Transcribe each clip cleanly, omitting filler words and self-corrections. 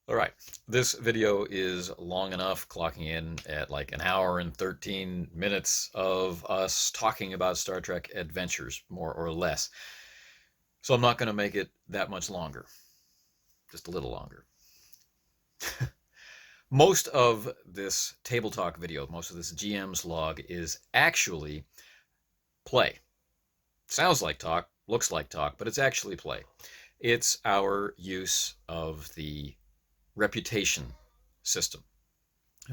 All right, this video is long enough, clocking in at like an hour and 13 minutes of us talking about Star Trek adventures, more or less. So I'm not going to make it that much longer, just a little longer. Most of this table talk video, most of this GM's log is actually play. Sounds like talk, looks like talk, but it's actually play. It's our use of the reputation system.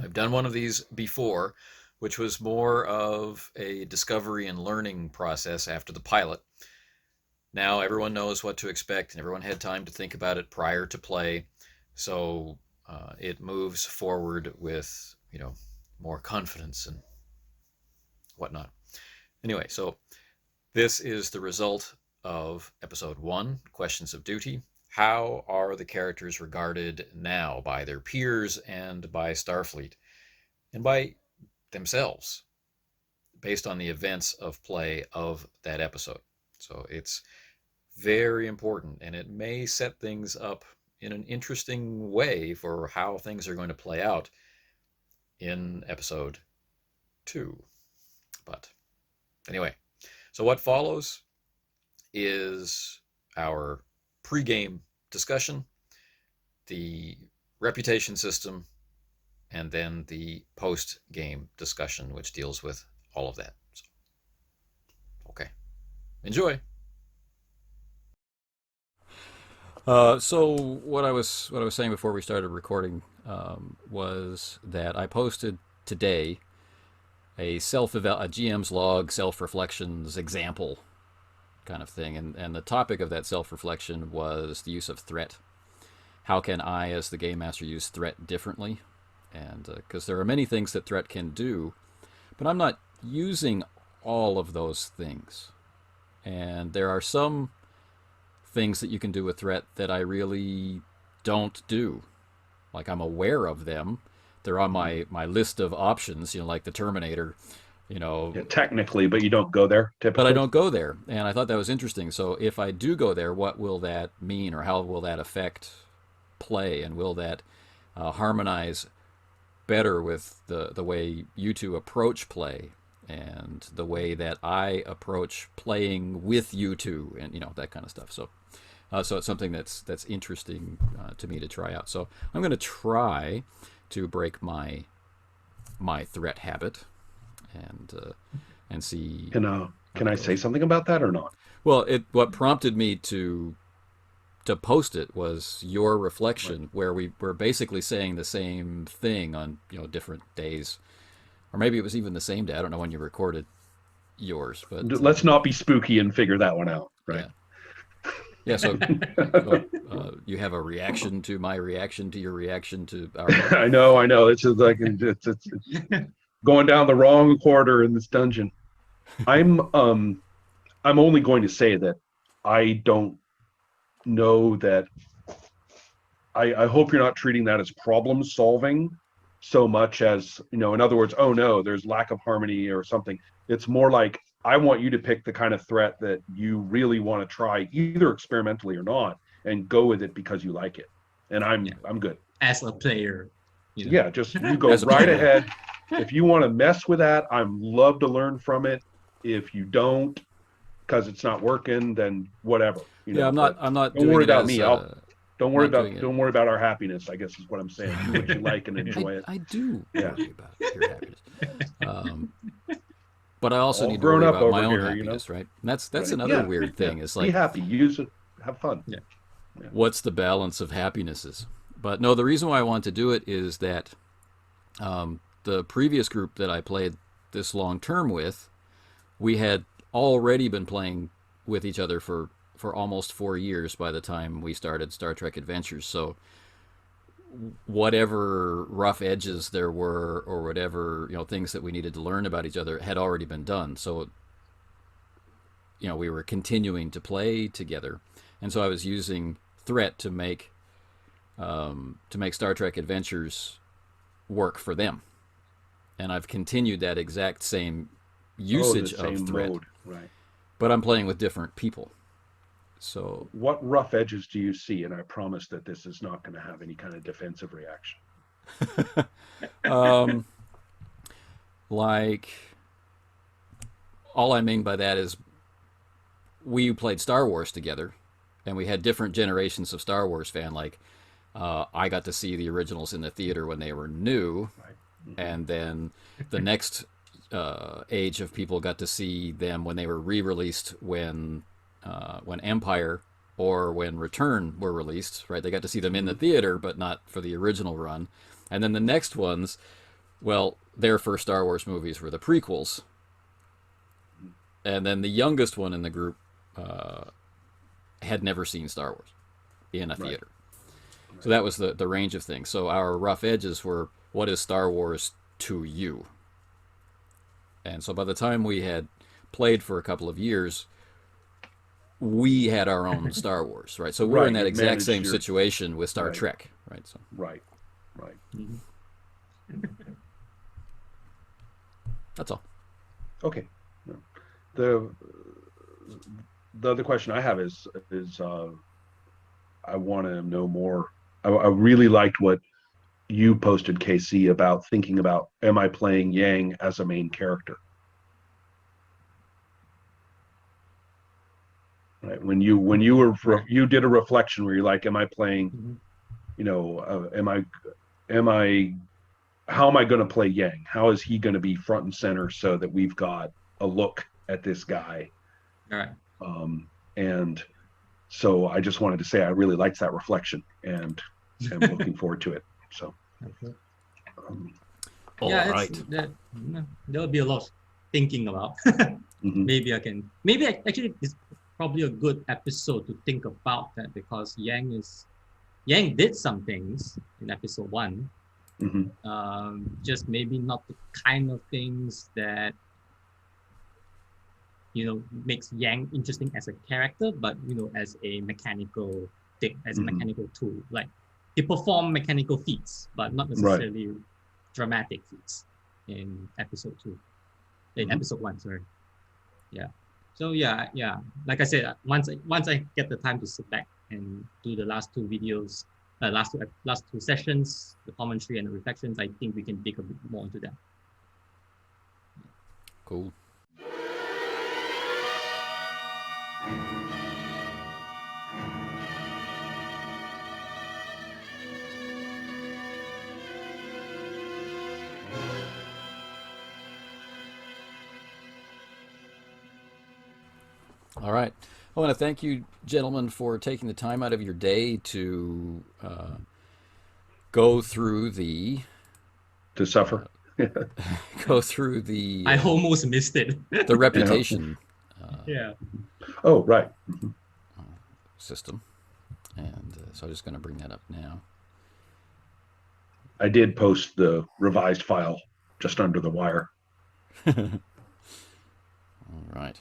I've done one of these before, which was more of a discovery and learning process after the pilot. Now everyone knows what to expect, and everyone had time to think about it prior to play, so it moves forward with, more confidence and whatnot. Anyway, so this is the result of episode 1, Questions of Duty. How are the characters regarded now by their peers and by Starfleet and by themselves based on the events of play of that episode? So it's very important, and it may set things up in an interesting way for how things are going to play out in episode 2. But anyway, so what follows is our pre-game discussion, the reputation system, and then the post-game discussion, which deals with all of that. So, okay, enjoy. So what I was saying before we started recording was that I posted today a GM's log self-reflections example kind of thing, and the topic of that self-reflection was the use of threat. How can I, as the game master, use threat differently? And because there are many things that threat can do, but I'm not using all of those things. And there are some things that you can do with threat that I really don't do. Like, I'm aware of them. They're on my list of options, like the Terminator, Yeah, technically, but you don't go there but I typically. don't go there. And I thought that was interesting. So if I do go there, what will that mean, or how will that affect play, and will that harmonize better with the way you two approach play and the way that I approach playing with you two, and that kind of stuff. So it's something that's interesting to me to try out. So I'm going to try to break my threat habit and see. Can How I it say goes. something about that or not? Well, what prompted me to post it was your Right. reflection, where we were basically saying the same thing on different days, or maybe it was even the same day. I don't know when you recorded yours, but Let's not be spooky and figure that one out. Right. yeah, yeah. So you have a reaction to my reaction to your reaction to our. I know. I know. It's just like it's going down the wrong corridor in this dungeon. I'm um I'm only going to say that I don't know that I hope you're not treating that as problem solving so much as, in other words, oh no, there's lack of harmony or something. It's more like I want you to pick the kind of threat that you really want to try, either experimentally or not, and go with it because you like it. And Yeah, I'm good. as a player, Yeah, just you go As a right player, yeah. ahead. If you want to mess with that, I'm love to learn from it. If you don't, because it's not working, then whatever, Yeah, I'm not. But I'm not don't doing worry it about as. me. I'll I'm not doing it. don't worry about our happiness, I guess is what I'm saying. Do what you like and I enjoy it. I do Yeah. worry about your happiness, um, but I also All need to grown worry up about my over own here. happiness, right? And that's Right. another Yeah. weird Yeah. thing. It's Be like, happy. Use it. Have fun. yeah, Yeah. what's the balance of happinesses? But no, the reason why I want to do it is that the previous group that I played this long term with, we had already been playing with each other for almost 4 years by the time we started Star Trek Adventures. So whatever rough edges there were, or whatever things that we needed to learn about each other, had already been done. So we were continuing to play together, and so I was using threat to make Star Trek Adventures work for them, and I've continued that exact same Oh, the usage of same threat, mode. Right. but I'm playing with different people. So What rough edges do you see? And I promise that this is not going to have any kind of defensive reaction. like, all I mean by that is we played Star Wars together, and we had different generations of Star Wars fan. Like, I got to see the originals in the theater when they were new, Right. and then the next age of people got to see them when they were re-released when Empire or when Return were released. Right, they got to see them in the theater, but not for the original run. And then the next ones, well, their first Star Wars movies were the prequels, and then the youngest one in the group had never seen Star Wars in a theater. So that was the range of things. So our rough edges were, what is Star Wars to you? And so by the time we had played for a couple of years, we had our own Star Wars, right? So we're in that exact same situation with Star Trek, right? So right. That's all. Okay. The other question I have is I want to know more. I really liked what you posted, KC, about thinking about, am I playing Yang as a main character? Right. When you did a reflection where you're like, am I playing, how am I going to play Yang? How is he going to be front and center so that we've got a look at this guy? All right. And so I just wanted to say I really liked that reflection, and I'm looking forward to it. So, Okay. All right. There'll be a lot of thinking about. Maybe actually it's probably a good episode to think about that, because Yang did some things in episode 1. Just maybe not the kind of things that makes Yang interesting as a character, but as a mechanical thing, as a mechanical tool. Like, he performed mechanical feats, but not necessarily dramatic feats in episode 2. In episode 1, sorry. Yeah. So yeah. Like I said, once I get the time to sit back and do the last 2 videos, last two sessions, the commentary and the reflections, I think we can dig a bit more into that. Cool. All right. I want to thank you, gentlemen, for taking the time out of your day to go through the... To suffer. Go through the... I almost missed it. The reputation. Oh, right. System. And so I'm just going to bring that up now. I did post the revised file just under the wire. All right.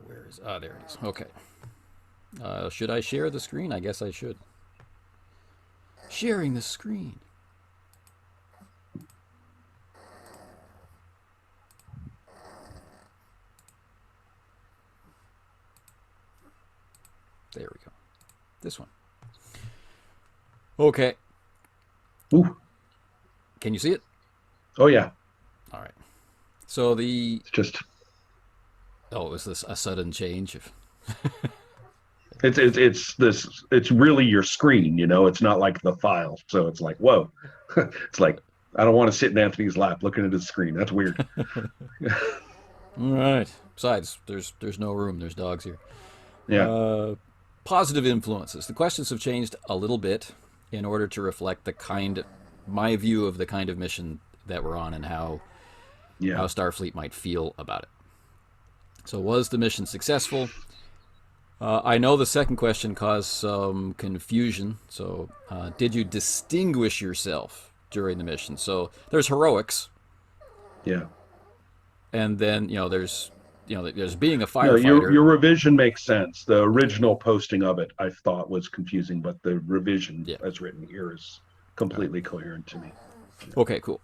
Where is... Ah, there it is. Okay. Should I share the screen? I guess I should. Sharing the screen. There we go. This one. Okay. Ooh. Can you see it? Oh, yeah. All right. So the... It's just... Oh, is this a sudden change? It's really your screen, it's not like the file. So it's like, whoa. It's like, I don't want to sit in Anthony's lap looking at his screen. That's weird. All right. Besides, there's no room. There's dogs here. Yeah. Positive influences. The questions have changed a little bit in order to reflect my view of the kind of mission that we're on and how Starfleet might feel about it. So was the mission successful? I know the second question caused some confusion. So did you distinguish yourself during the mission? So there's heroics. Yeah. And then, there's being a firefighter. No, your revision makes sense. The original posting of it, I thought, was confusing, but the revision as written here is completely coherent to me. Okay, cool.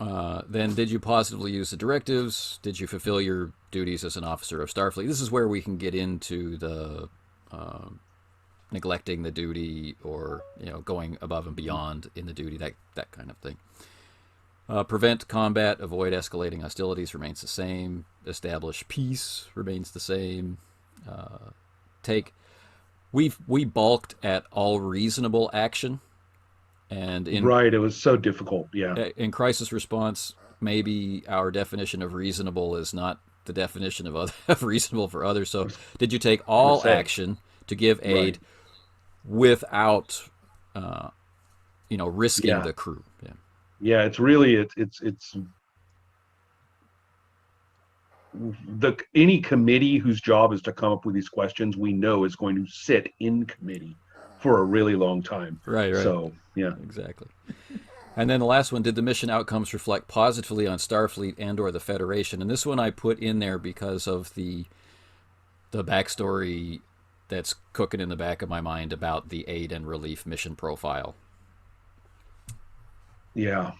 Then did you positively use the directives? Did you fulfill your duties as an officer of Starfleet? This is where we can get into the neglecting the duty, or going above and beyond in the duty, that kind of thing. Prevent combat, avoid escalating hostilities remains the same. Establish peace remains the same. We balked at all reasonable action, and right, it was so difficult. Yeah. In crisis response, maybe our definition of reasonable is not the definition of reasonable for others. So, did you take all action to give aid without, risking the crew? Yeah. Yeah, it's really it's any committee whose job is to come up with these questions, we know is going to sit in committee for a really long time. Right. So, yeah. Exactly. And then the last one, did the mission outcomes reflect positively on Starfleet and or the Federation? And this one I put in there because of the backstory that's cooking in the back of my mind about the aid and relief mission profile. Yeah.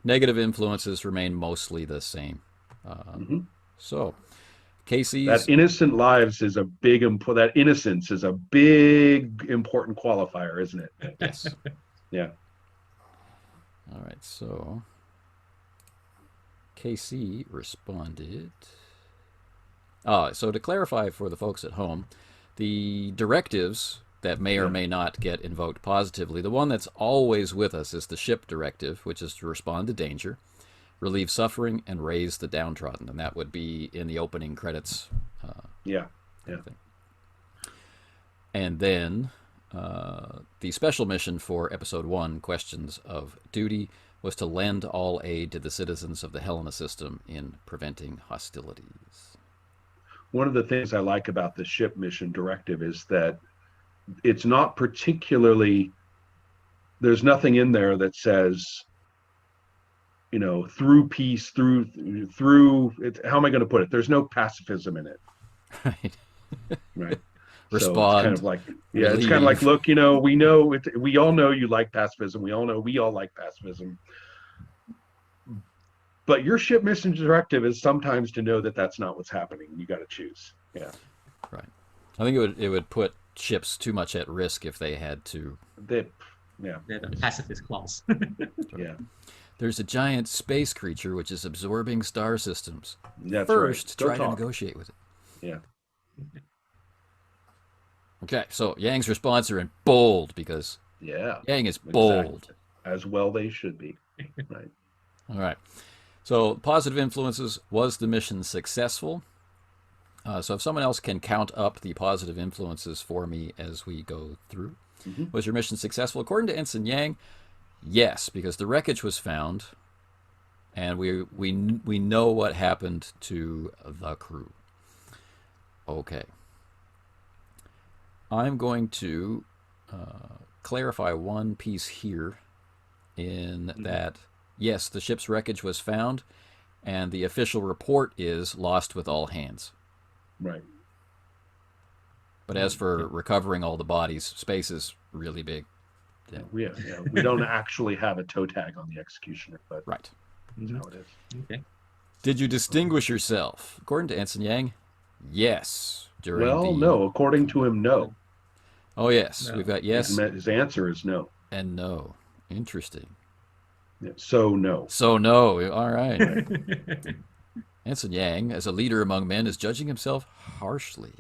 Negative influences remain mostly the same. So, Casey's... That innocent lives is a big input. That innocence is a big important qualifier, isn't it? Yes. Yeah. All right, so Casey responded. So to clarify for the folks at home, the directives that may or may not get invoked positively, the one that's always with us is the ship directive, which is to respond to danger, relieve suffering, and raise the downtrodden. And that would be in the opening credits. And then the special mission for Episode 1, Questions of Duty, was to lend all aid to the citizens of the Helena system in preventing hostilities. One of the things I like about the ship mission directive is that it's not particularly, there's nothing in there that says, through peace, through how am I going to put it? There's no pacifism in it. Right. Respond. So it's kind of like, it's kind of like, look, we know we all know you like pacifism. We all know we all like pacifism. But your ship mission directive is sometimes to know that that's not what's happening. You got to choose. Yeah. Right. I think it would put ships too much at risk if they had to. They're the pacifist clause. Yeah. There's a giant space creature which is absorbing star systems. That's First, right. try to negotiate with it. Yeah. Okay, so Yang's response are in bold because Yang is bold. Exactly. As well they should be. Right. All right. So positive influences, was the mission successful? So if someone else can count up the positive influences for me as we go through. Was your mission successful? According to Ensign Yang, yes, because the wreckage was found, and we know what happened to the crew. Okay. I'm going to clarify one piece here in that, yes, the ship's wreckage was found, and the official report is lost with all hands. Right. But as for recovering all the bodies, space is really big. Yeah. We don't actually have a toe tag on the executioner, but right. That's how it is. Okay. Did you distinguish yourself? According to Ensign Yang, yes. No. According to him, no. Oh, yes. No. We've got yes. His answer is no. And no. Interesting. Yeah, so no. So no. All right. Ensign Yang, as a leader among men, is judging himself harshly.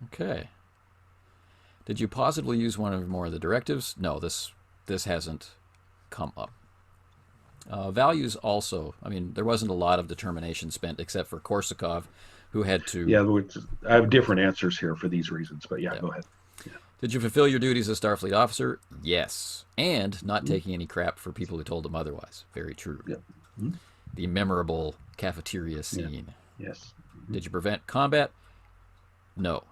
Okay. Did you positively use one or more of the directives? No, this hasn't come up. Values also. I mean, there wasn't a lot of determination spent except for Korsakov, who had to... Yeah, I have different answers here for these reasons, but go ahead. Yeah. Did you fulfill your duties as Starfleet officer? Yes. And not taking any crap for people who told him otherwise. Very true. Yeah. The memorable cafeteria scene. Yeah. Yes. Did you prevent combat? No.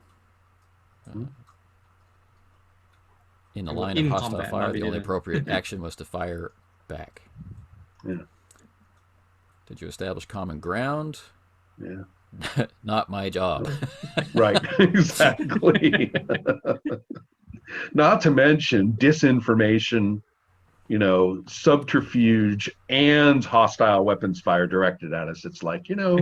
In the line of hostile combat, fire, the only appropriate action was to fire back. Yeah. Did you establish common ground? Yeah. Not my job. Right. Exactly. Not to mention disinformation subterfuge and hostile weapons fire directed at us. It's like, you know.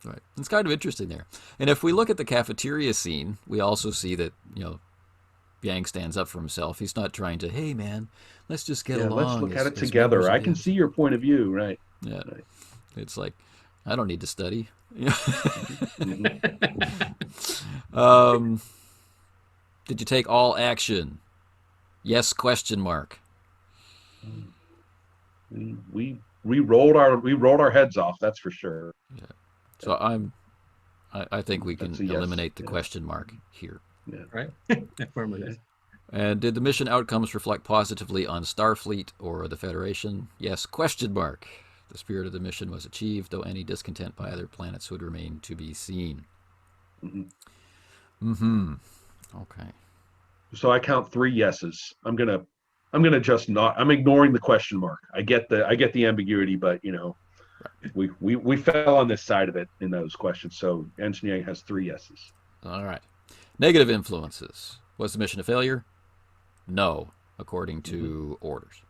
Right. It's kind of interesting there. And if we look at the cafeteria scene, we also see that, Yang stands up for himself. He's not trying to, hey, man, let's just get along. Let's look at it as together. I members can of the see your point of view, right? Yeah. Right. It's like, I don't need to study. Did you take all action? Yes, question mark. We rolled our heads off, that's for sure. Yeah. So I think we can eliminate the question mark here. Yeah. Right? Affirmative. And did the mission outcomes reflect positively on Starfleet or the Federation? Yes, question mark. The spirit of the mission was achieved, though any discontent by other planets would remain to be seen. Okay. So I count 3 yeses. I'm gonna just not. I'm ignoring the question mark. I get the ambiguity, but we fell on this side of it in those questions. So engineering has 3 yeses. All right. Negative influences. Was the mission a failure? No, according to orders.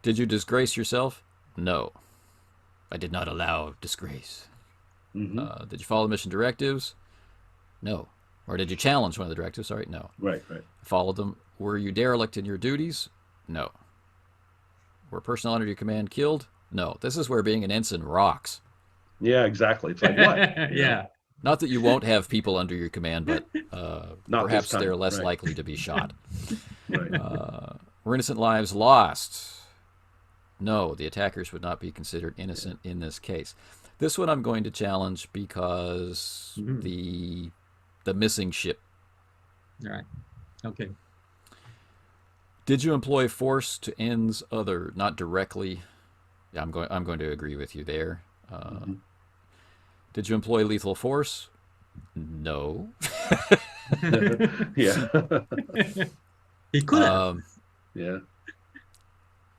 Did you disgrace yourself? No. I did not allow disgrace. Did you follow the mission directives? No. Or did you challenge one of the directives? Sorry, no. Right. Followed them. Were you derelict in your duties? No. Were personnel under your command killed? No. This is where being an ensign rocks. Yeah, exactly. It's like, what? Yeah. Not that you won't have people under your command, but perhaps they're less likely to be shot. Right. Were innocent lives lost? No, the attackers would not be considered innocent in this case. This one I'm going to challenge because the missing ship. All right. Okay. Did you employ force to ends other, not directly? Yeah, I'm going to agree with you there. Did you employ lethal force? No. Yeah. He could have. Yeah.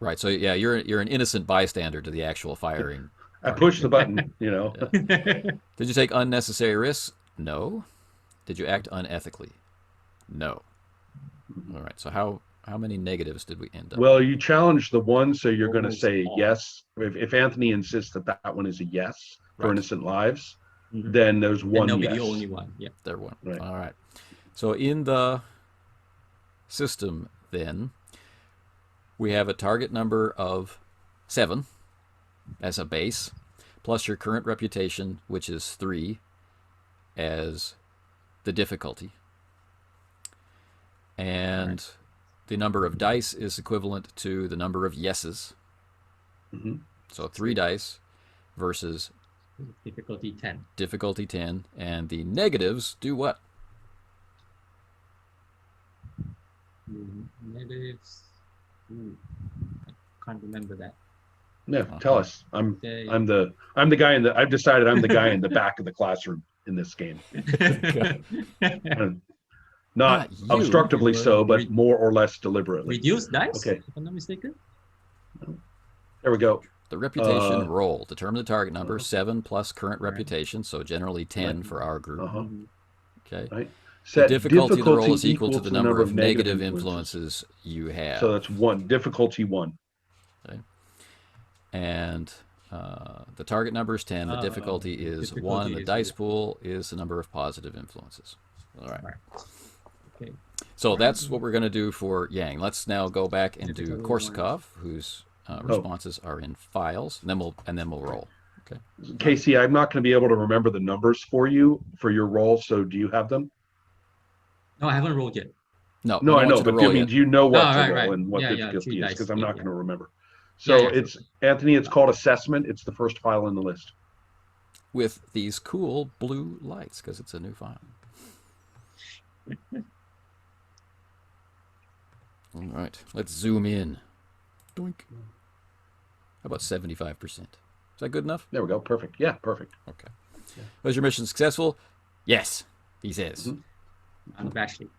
Right. So yeah, you're an innocent bystander to the actual firing. I pushed the button. Yeah. Did you take unnecessary risks? No. Did you act unethically? No. All right. So how many negatives did we end up? Well, you challenged the one, so you're going to say yes. If Anthony insists that one is a yes for innocent lives, then there's one That'll yes. be the only one. Yeah. There one. Right. All right. So in the system, then, we have a target number of 7 as a base, plus your current reputation, which is 3, as the difficulty. And the number of dice is equivalent to the number of yeses. So 3 dice versus difficulty 10. Difficulty 10. And the negatives do what? Negatives. I can't remember that. No, tell us. I'm the guy I've decided I'm the guy in the back of the classroom in this game. Not obstructively so, but more or less deliberately. Reduce dice? Okay. If I'm not mistaken. There we go. The reputation roll. Determine the target number, 7 plus current reputation, so generally 10 for our group. Okay. Right. The difficulty of the roll is equal to the number of negative influences you have. So that's 1. Difficulty 1. Okay. And the target number is 10. The difficulty is 1. And the dice pool is the number of positive influences. All right. Okay. So that's what we're going to do for Yang. Let's now go back and do Korsakov, whose responses are in files, and then we'll roll. Okay. Casey, I'm not going to be able to remember the numbers for you for your roll. So do you have them? No, I haven't rolled yet. No, I know, but do you know what to roll and what difficulty is? Because I'm not going to remember. So it's Anthony. It's called assessment. It's the first file in the list. With these cool blue lights, because it's a new file. All right, let's zoom in. Doink. How about 75%? Is that good enough? There we go. Perfect. Yeah, perfect. Okay. Was your mission successful? Yes, he says. Unabashedly.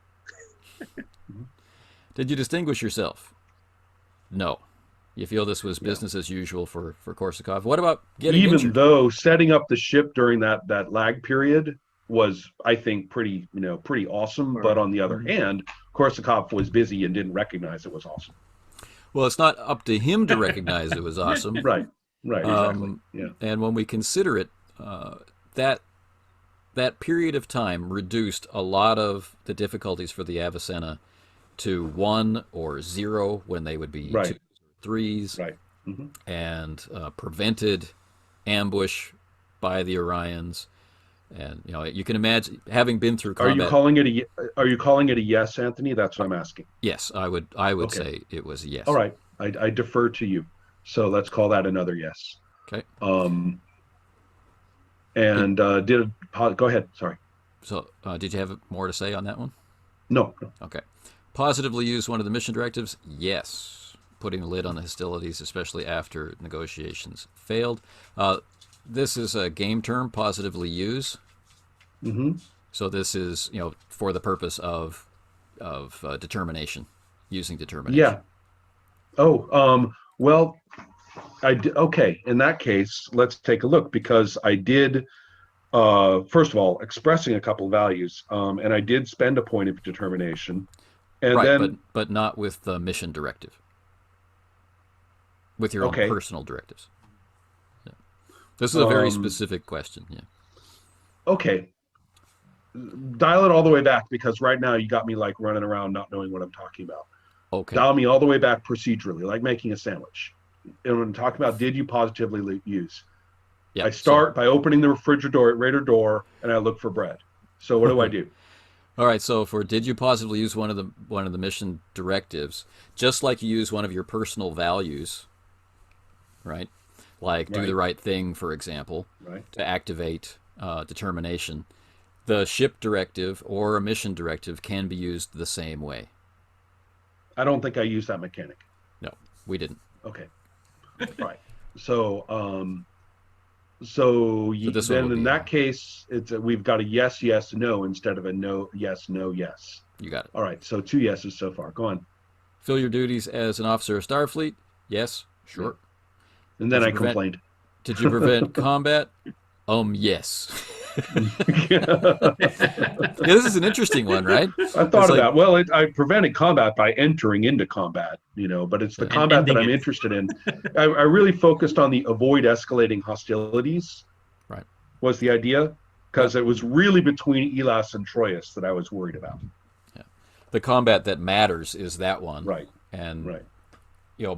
Did you distinguish yourself? No. You feel this was business as usual for Korsakov? What about getting injured? Though setting up the ship during that lag period was, I think, pretty awesome. But on the other hand, Korsakov was busy and didn't recognize it was awesome. Well, it's not up to him to recognize it was awesome. Right, exactly. Yeah. And when we consider it, that period of time reduced a lot of the difficulties for the Avicenna to 1 or 0 when they would be 2s or 3s, right, mm-hmm. and prevented ambush by the Orions. And you can imagine, having been through combat. Are you calling it a yes, Anthony? That's what I'm asking. Yes, I would okay. say it was a yes. All right, I defer to you. So let's call that another yes. Okay. And go ahead. Sorry. So did you have more to say on that one? No. Okay. Positively use one of the mission directives? Yes. Putting a lid on the hostilities, especially after negotiations failed. This is a game term, positively use. Mm-hmm. So this is, for the purpose of determination, using determination. Yeah. Oh, well, okay. In that case, let's take a look, because I did, first of all, expressing a couple of values, and I did spend a point of determination. And right, then, but not with the mission directive. With your own personal directives. Yeah. This is a very specific question. Yeah. Okay. Dial it all the way back, because right now you got me like running around not knowing what I'm talking about. Okay. Dial me all the way back procedurally, like making a sandwich. And when I'm talking about did you positively use, I start by opening the refrigerator door and I look for bread. So what do I do? All right, so for did you positively use one of the mission directives, just like you use one of your personal values, right? Like do the right thing, for example, to activate determination. The ship directive or a mission directive can be used the same way. I don't think I used that mechanic. No, we didn't. Okay. Right. So then in that case, we've got a yes, yes, no instead of a no, yes, no, yes. You got it. All right. So 2 yeses so far. Go on. Fill your duties as an officer of Starfleet? Yes. Sure. And then I complained. Did you prevent combat? Yes. This is an interesting one, right? I thought of that. Well, I prevented combat by entering into combat, but it's the combat that I'm interested in. I really focused on the avoid escalating hostilities. Right. Was the idea, because it was really between Elas and Troyes that I was worried about. Yeah. The combat that matters is that one. Right. And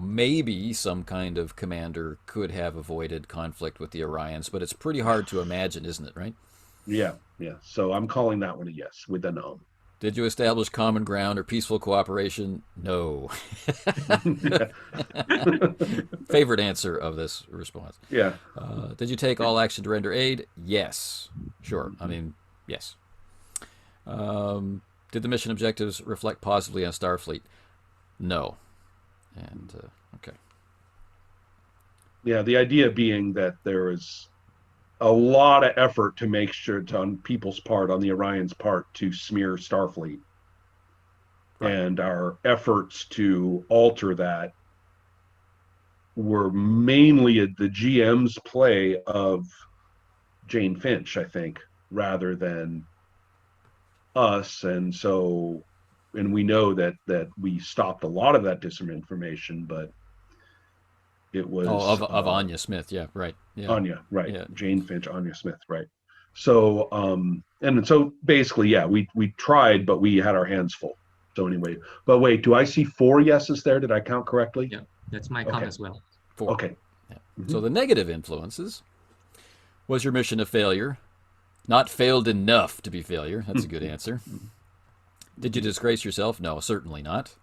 maybe some kind of commander could have avoided conflict with the Orions, but it's pretty hard to imagine, isn't it, right? Yeah. So I'm calling that one a yes with a no. Did you establish common ground or peaceful cooperation? No. Favorite answer of this response. Yeah. Did you take all action to render aid? Yes. Sure. I mean, yes. Did the mission objectives reflect positively on Starfleet? No. And okay. Yeah, the idea being that there is a lot of effort to make sure on people's part, on the Orion's part, to smear Starfleet. Right. And our efforts to alter that were mainly the GM's play of Jane Finch, I think, rather than us. And so, and we know that we stopped a lot of that disinformation, but it was of Anya Smith, yeah, right. Yeah. Anya, right. Yeah. Jane Finch, Anya Smith, right. So and so basically, yeah, we tried, but we had our hands full. So anyway, but wait, do I see 4 yeses there? Did I count correctly? Yeah, that's my count as well. 4. Okay. Yeah. Mm-hmm. So the negative influences: was your mission a failure? Not failed enough to be failure. That's a good answer. Did you disgrace yourself? No, certainly not.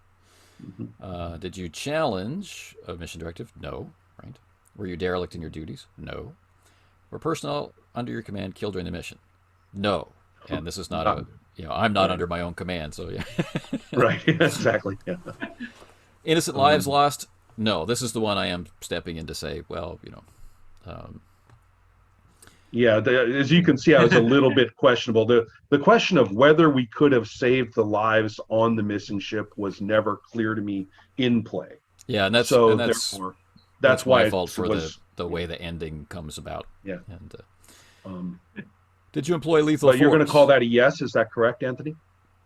Did you challenge a mission directive? No. Right. Were you derelict in your duties? No. Were personnel under your command killed during the mission? No. And this is not I'm not under my own command, so yeah. Right. Exactly. Yeah. Innocent lives lost? No. This is the one I am stepping in to say, well, yeah, as you can see, I was a little bit questionable. The question of whether we could have saved the lives on the missing ship was never clear to me in play. Yeah, and that's why my fault for the way the ending comes about. Yeah. And Did you employ lethal But force? you're going to call that a yes, is that correct, Anthony?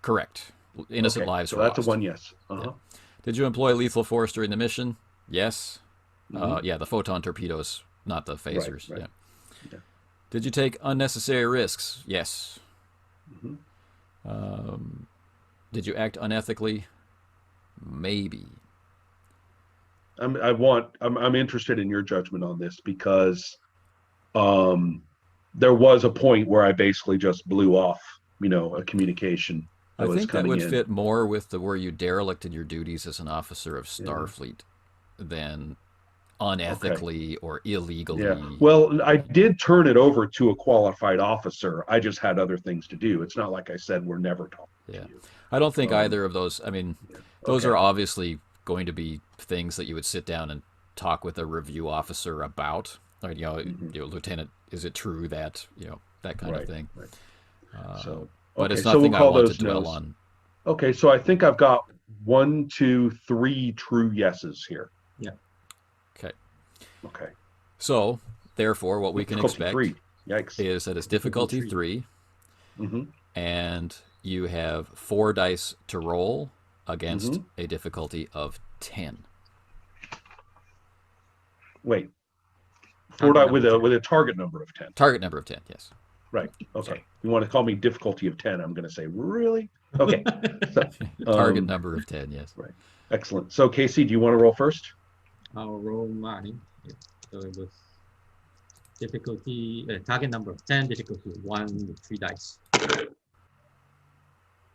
Correct. Innocent Okay, lives so were that's lost. a 1 yes. Yeah. Did you employ lethal force during the mission? Yes. Mhm. Yeah, the photon torpedoes, not the phasers. Right. Yeah. Yeah. Did you take unnecessary risks? Yes. Mhm. Did you act unethically? Maybe. I'm interested in your judgment on this because there was a point where I basically just blew off, a communication that I was think that coming would in. fit more with the where you derelicted your duties as an officer of Yeah. Starfleet than unethically or illegally. Yeah. Well, I did turn it over to a qualified officer. I just had other things to do. It's not like I said we're never talking Yeah. to you. I don't think either of those, I mean, Yeah. those Okay. are obviously going to be things that you would sit down and talk with a review officer about. Like, Lieutenant, is it true that, that kind of thing. Right. But it's so we'll nothing I call want to those dwell no's. on. Okay, so I think I've got 1, 2, 3 true yeses here. Yeah. Okay. Okay. So, therefore, what we can expect 3. Yikes. is that it's difficulty 3, Mhm. and you have 4 dice to roll against Mhm. a difficulty of 10. Wait. Target with number 10. a target number of 10. Target number of 10, yes. Right. Okay. Sorry. You want to call me difficulty of 10? I'm going to say, really? Okay. So, Target number of 10, yes. Right. Excellent. So, Casey, do you want to roll first? I'll roll mine. Yeah. So it was difficulty, target number of 10, difficulty 1 with 3 dice.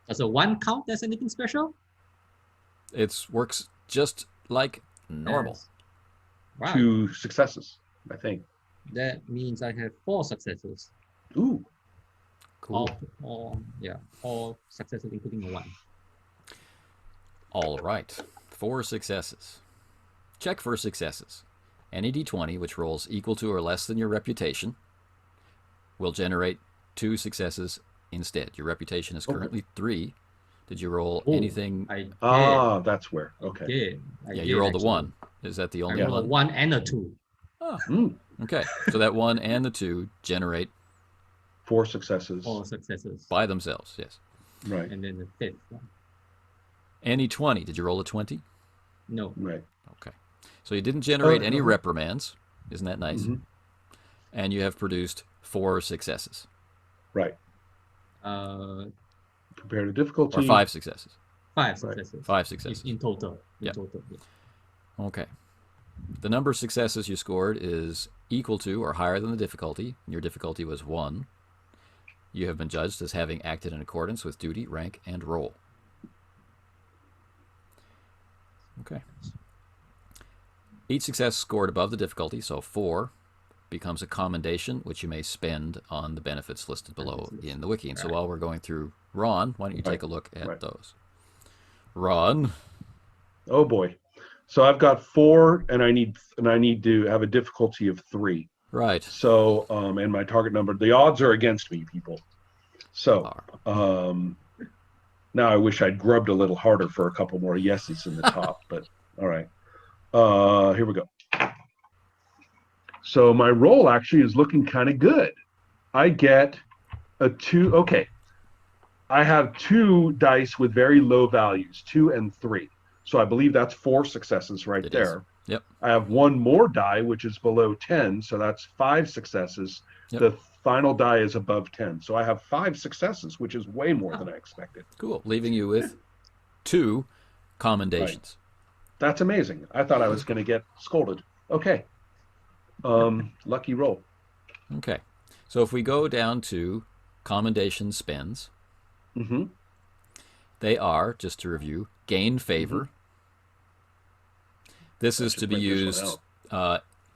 Does a 1 count as anything special? It works just like normal. Yes. Right. 2 successes, I think. That means I have 4 successes. Ooh. Cool. All successes including a 1. All right. 4 successes. Check for successes. Any d20 which rolls equal to or less than your reputation will generate 2 successes instead. Your reputation is currently 3. Did you roll anything? I did. That's where. Okay. I did. You rolled a 1. Is that the only I rolled a 1 and a 2. Oh. Okay. So that 1 and the 2 generate 4 successes. 4 successes. By themselves, yes. Right. And then the 5th one. Any 20. Did you roll a 20? No. Right. Okay. So you didn't generate any reprimands. Isn't that nice? Mm-hmm. And you have produced 4 successes. Right. Compared to difficulty. Or 5 successes. 5 successes. Right. 5 successes. In total. Yeah. Total. Yeah. Okay. The number of successes you scored is equal to or higher than the difficulty. Your difficulty was 1. You have been judged as having acted in accordance with duty, rank, and role. Okay. Each success scored above the difficulty, so 4, becomes a commendation, which you may spend on the benefits listed below in the wiki. And so while we're going through, Ron, why don't you take a look at those? Ron. Oh boy. So I've got 4, and I need to have a difficulty of 3. Right. So, and my target number. The odds are against me, people. So, now I wish I'd grubbed a little harder for a couple more yeses in the top. But all right. Here we go. So my roll actually is looking kind of good. I get a 2. Okay. I have 2 dice with very low values, 2 and 3. So I believe that's 4 successes right there. Yep. I have 1 more die, which is below 10. So that's 5 successes. Yep. The final die is above 10. So I have 5 successes, which is way more than I expected. Cool. Leaving you with 2 commendations. Right. That's amazing. I thought I was going to get scolded. Okay. Lucky roll. Okay. So if we go down to Commendation Spins, Mm-hmm. They are, just to review, gain favor. Mm-hmm. This is to be used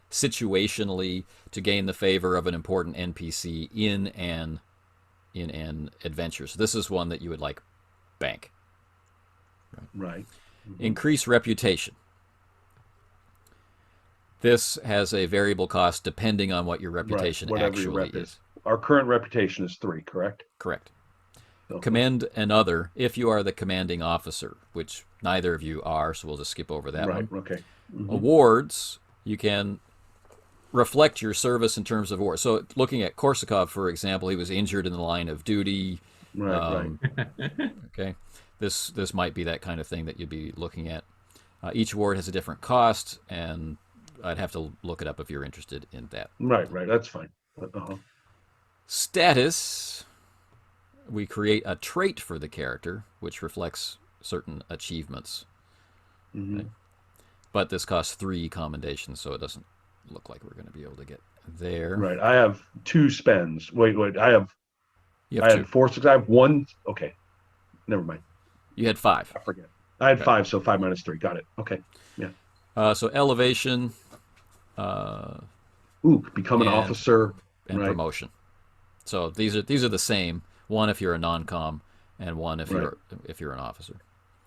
situationally to gain the favor of an important NPC in an adventure. So this is one that you would like bank. Right. Mm-hmm. Increase reputation. This has a variable cost depending on what your reputation actually is. Our current reputation is 3, correct? Correct. So, commend another if you are the commanding officer, which neither of you are, so we'll just skip over that one. Right, okay. Mm-hmm. Awards, you can reflect your service in terms of war. So looking at Korsakov, for example, he was injured in the line of duty. Right. Okay, this might be that kind of thing that you'd be looking at. Each award has a different cost, and I'd have to look it up if you're interested in that. Right. That's fine. Status. We create a trait for the character, which reflects certain achievements. Mm-hmm. Okay? But this costs 3 commendations, so it doesn't look like we're going to be able to get there. Right. I have 2 spends. Wait. I have 2. had 4, 6. I have 1. Okay. Never mind. You had 5. I forget. I had 5, so 5 minus 3. Got it. Okay. Yeah. So elevation. Become an officer and promotion. So these are the same. 1 if you're a non-com, and 1 if you're an officer.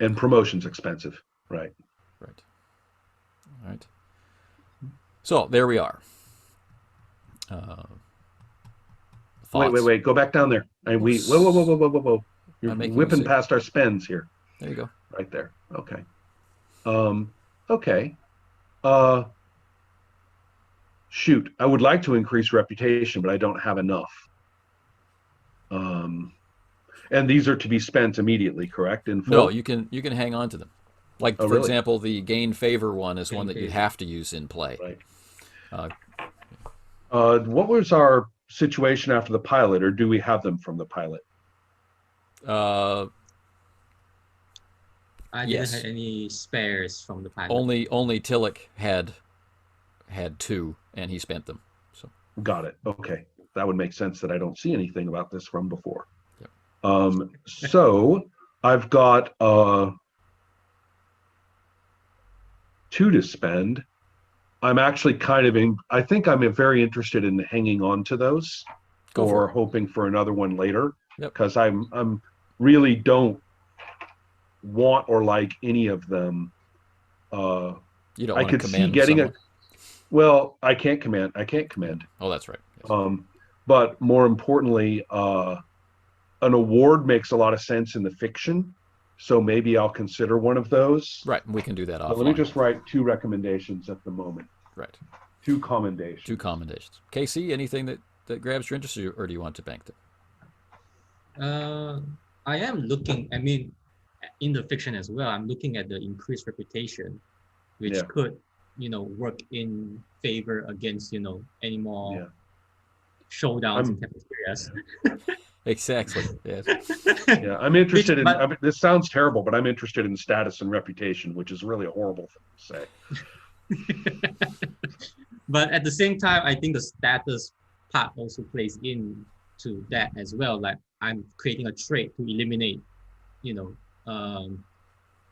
And promotion's expensive. Right. All right. So there we are. Wait. Go back down there. And whoa. You're whipping past our spends here. There you go. Right there. Okay. Okay. Shoot. I would like to increase reputation, but I don't have enough. And these are to be spent immediately, correct? In full? No, you can hang on to them. Like, for example, the gain favor one is one that you have to use in play. Right. What was our situation after the pilot, or do we have them from the pilot? I didn't have any spares from the pilot. Only Tillich had 2, and he spent them. So got it. Okay, that would make sense that I don't see anything about this from before. Yep. So I've got 2 to spend. I'm actually I think I'm very interested in hanging on to those or hoping for another one later. Because I'm really don't want or like any of them. You don't I want could to command see getting someone? Well, I can't command. Oh, that's right. Yes. But more importantly, an award makes a lot of sense in the fiction. So maybe I'll consider one of those. Right, we can do that offline. Let me just write 2 recommendations at the moment. Right. 2 commendations. 2 commendations. KC, anything that grabs your interest, or do you want to bank it? I am looking, in the fiction as well, I'm looking at the increased reputation, which could, work in favor against, any more showdowns in cafeterias. Exactly. Yes. Yeah, I'm interested this sounds terrible, but I'm interested in status and reputation, which is really a horrible thing to say. But at the same time, I think the status part also plays into that as well. Like, I'm creating a trait to eliminate,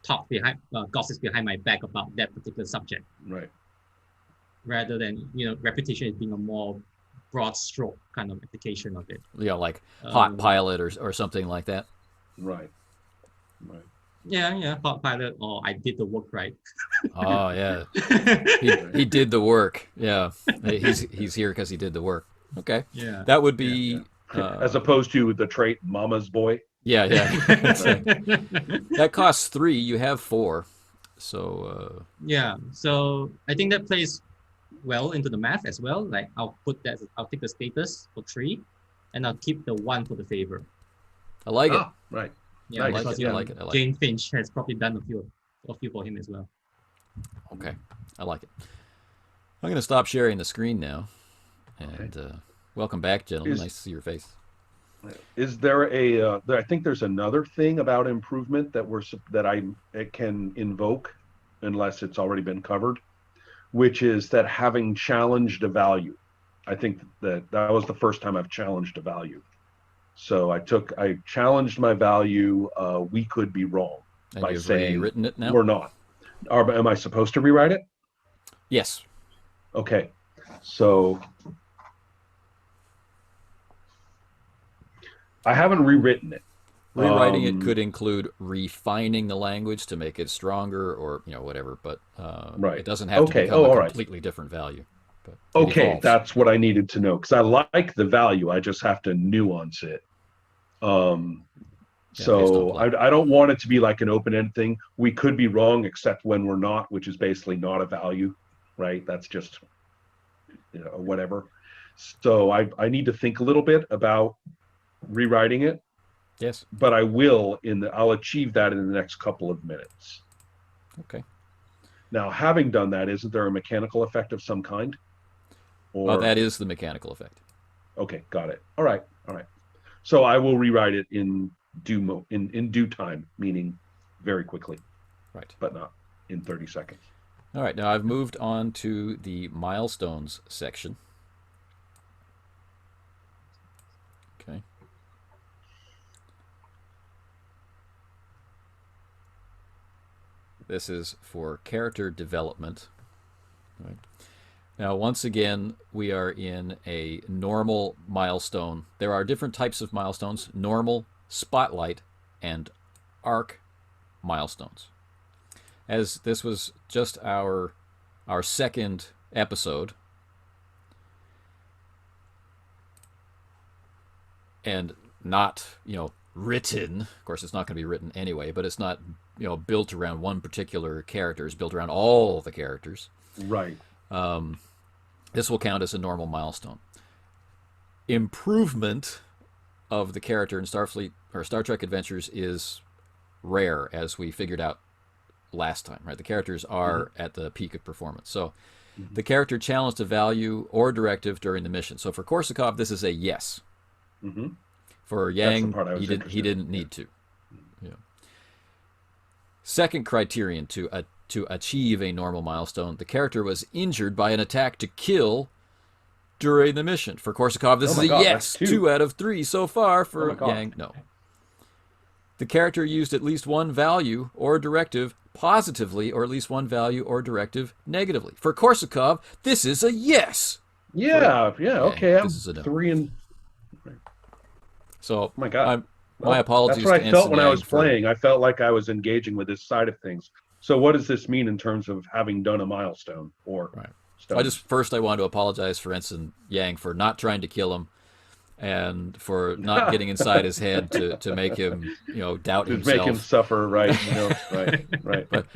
gossips behind my back about that particular subject. Right. Rather than, reputation as being a more broad stroke kind of application of it. Yeah, like hot pilot or something like that. Right. Yeah, hot pilot, or I did the work right. Oh yeah, he did the work. Yeah, he's here because he did the work. Okay. Yeah. That would be as opposed to the trait "Mama's boy." Yeah. That costs 3. You have 4, so. So I think that plays well into the math as well. Like, I'll take the status for 3, and I'll keep the 1 for the favor. I like it. Right. Yeah, nice. because I like it. Jane Finch has probably done a few for him as well. Okay, I like it. I'm going to stop sharing the screen now, and welcome back, gentlemen. Nice to see your face. Is there I think there's another thing about improvement that it can invoke, unless it's already been covered, which is that having challenged a value. I think that was the first time I've challenged a value. So I challenged my value. We could be wrong by saying rewritten it now. We're not. Am I supposed to rewrite it? Yes. Okay. So I haven't rewritten it. Rewriting it could include refining the language to make it stronger, or whatever. But it doesn't have to become a completely different value. But okay, that's what I needed to know, because I like the value. I just have to nuance it. So I don't want it to be like an open-ended thing. We could be wrong, except when we're not, which is basically not a value, right? That's just or whatever. So I need to think a little bit about rewriting it. Yes. But I'll achieve that in the next couple of minutes. Okay. Now, having done that, isn't there a mechanical effect of some kind? Well, that is the mechanical effect. Okay, got it. All right. So I will rewrite it in due time, meaning very quickly. Right. But not in 30 seconds. All right. Now I've moved on to the milestones section. Okay. This is for character development. Right. Now, once again, we are in a normal milestone. There are different types of milestones: normal, spotlight, and arc milestones. As this was just our second episode, and not, written. Of course, it's not going to be written anyway, but it's not, built around one particular character. It's built around all the characters. Right. This will count as a normal milestone. Improvement of the character in Starfleet or Star Trek Adventures is rare, as we figured out last time, right? The characters are at the peak of performance. So the character challenged a value or directive during the mission. So for Korsakov, this is a yes. For Yang, he didn't need to. Yeah. Second criterion to achieve a normal milestone: the character was injured by an attack to kill during the mission. For Korsakov, this is a yes. 2 out of 3 so far. For Yang, no. The character used at least one value or directive positively, or at least one value or directive negatively. For Korsakov, this is a yes. Yeah, okay. This is a no. 3 and... So, oh my God. My apologies. That's what I felt when I was Yang playing. I felt like I was engaging with this side of things. So what does this mean in terms of having done a milestone or stuff? I want to apologize for Ensign Yang for not trying to kill him, and for not getting inside his head to make him, doubt himself. To make him suffer, right? Right. But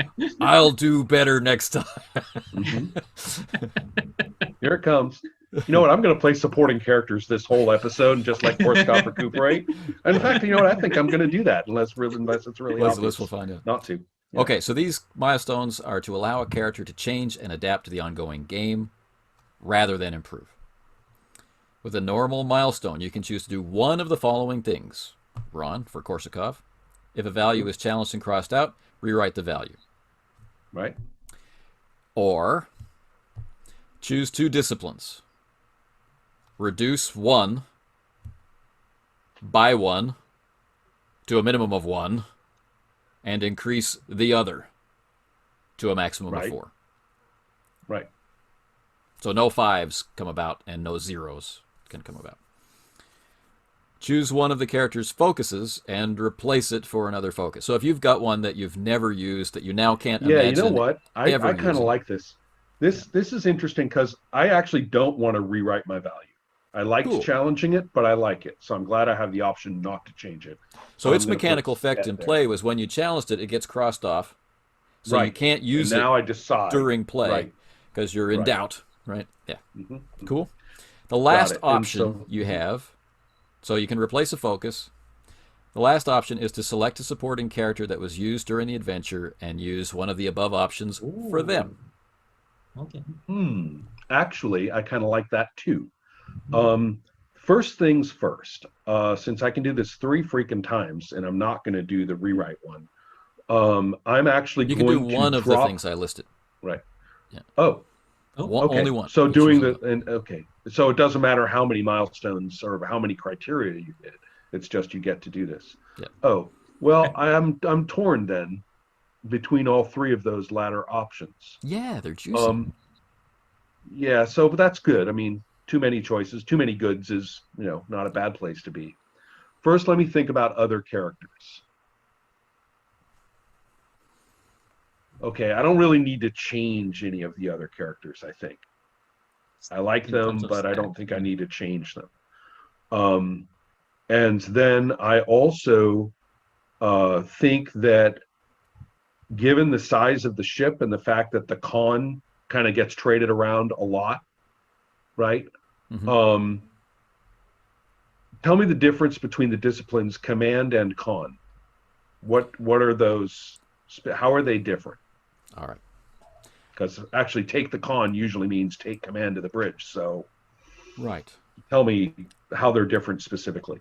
I'll do better next time. Here it comes. You know what? I'm going to play supporting characters this whole episode and just let Korsakov recuperate. And in fact, you know what? I think I'm going to do that unless it's really obvious. We'll find out. Not to. Yeah. Okay, so these milestones are to allow a character to change and adapt to the ongoing game rather than improve. With a normal milestone, you can choose to do one of the following things. Ron, for Korsakov, if a value is challenged and crossed out, rewrite the value. Right. Or choose 2 disciplines. Reduce 1 by 1 to a minimum of 1, and increase the other to a maximum of 4. Right. So no 5s come about and no 0s can come about. Choose one of the character's focuses and replace it for another focus. So if you've got one that you've never used, that you now can't imagine. Yeah, you know what? I kind of like this. This is interesting because I actually don't want to rewrite my value. I liked challenging it, but I like it. So I'm glad I have the option not to change it. So its mechanical effect in play was when you challenged it, it gets crossed off. So you can't use it now I decide during play because you're in doubt, right? Yeah. Cool. The last option you have, so you can replace a focus. The last option is to select a supporting character that was used during the adventure and use one of the above options for them. Okay. Actually, I kind of like that too. First things first, since I can do this 3 freaking times and I'm not going to do the rewrite one, I'm actually you going can to do one of the things I listed. Right. Yeah. Okay. Only one. So doing so it doesn't matter how many milestones or how many criteria you hit. It's just you get to do this. Yeah. Oh, well, I'm torn then between all 3 of those latter options. Yeah, they're juicy. Yeah, but that's good. I mean, too many choices, too many goods is, not a bad place to be. First, let me think about other characters. Okay, I don't really need to change any of the other characters, I think. I like them, but I don't think I need to change them. And then I also think that given the size of the ship and the fact that the con kind of gets traded around a lot, right? Mm-hmm. Tell me the difference between the disciplines command and con. What are those? How are they different? All right. Because actually, take the con usually means take command of the bridge. So, Right. tell me how they're different specifically.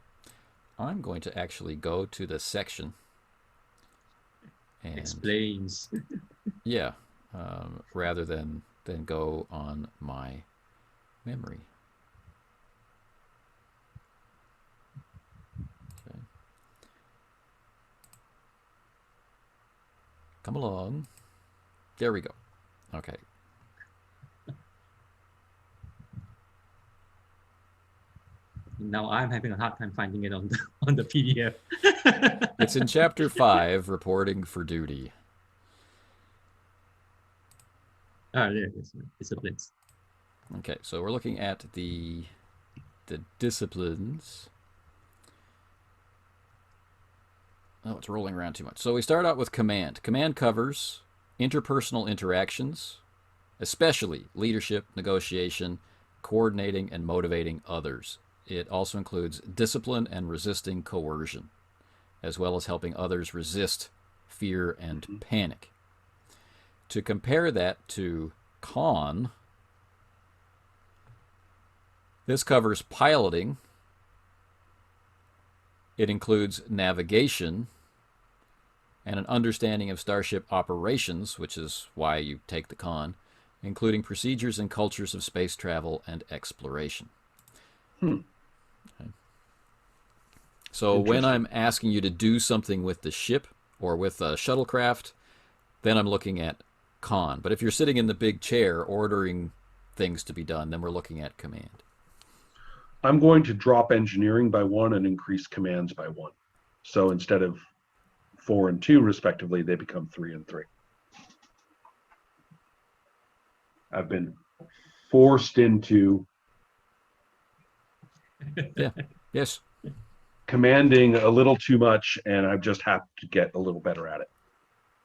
I'm going to actually go to the section and Explains. yeah, rather than go on my memory. Okay. Come along. There we go. Okay. Now I'm having a hard time finding it on the PDF. It's in chapter 5, reporting for duty. Oh, there it is. Disciplines. Okay, so we're looking at the disciplines. Oh, it's rolling around too much. So we start out with command. Command covers interpersonal interactions, especially leadership, negotiation, coordinating, and motivating others. It also includes discipline and resisting coercion, as well as helping others resist fear and panic. To compare that to con, this covers piloting. It includes navigation and an understanding of starship operations, which is why you take the con, including procedures and cultures of space travel and exploration. Okay. So when I'm asking you to do something with the ship or with a shuttlecraft, then I'm looking at con. But if you're sitting in the big chair ordering things to be done, then we're looking at command. I'm going to drop engineering by 1 and increase commands by 1. So instead of 4 and 2 respectively, they become 3 and 3. I've been forced into Yeah. Yes. commanding a little too much, and I've just had to get a little better at it.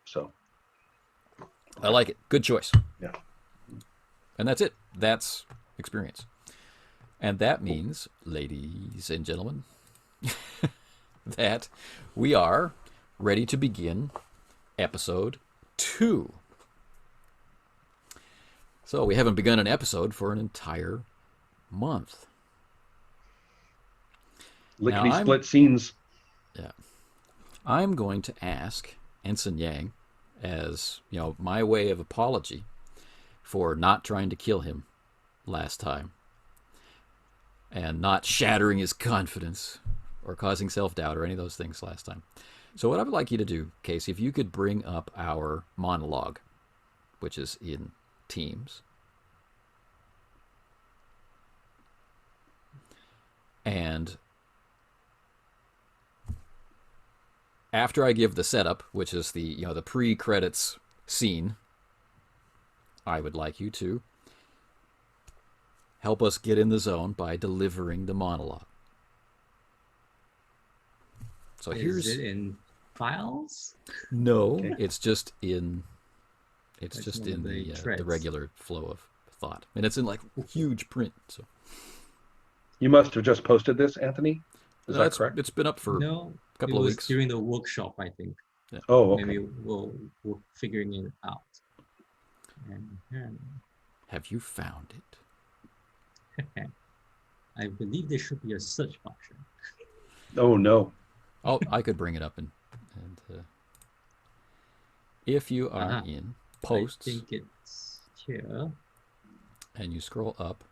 So I like it. Good choice. Yeah. And that's it. That's experience. And that means, ladies and gentlemen, that we are ready to begin episode 2. So we haven't begun an episode for an entire month. Lickety split scenes. Yeah. I'm going to ask Ensign Yang, as my way of apology for not trying to kill him last time and not shattering his confidence or causing self-doubt or any of those things last time. So what I would like you to do, Casey, if you could bring up our monologue, which is in Teams. And after I give the setup, which is the the pre-credits scene, I would like you to help us get in the zone by delivering the monologue. So Is it in files? No, Okay. it's just in the the regular flow of thought, and it's in like huge print. So You must have just posted this, Anthony. Is that correct? It's been up for No, a couple of weeks. During the workshop, I think. Yeah. Oh, okay. Maybe we're figuring it out. And, Have you found it? I believe there should be a search function. Oh no. Oh, I could bring it up and if you are in posts, I think it's here. And you scroll up,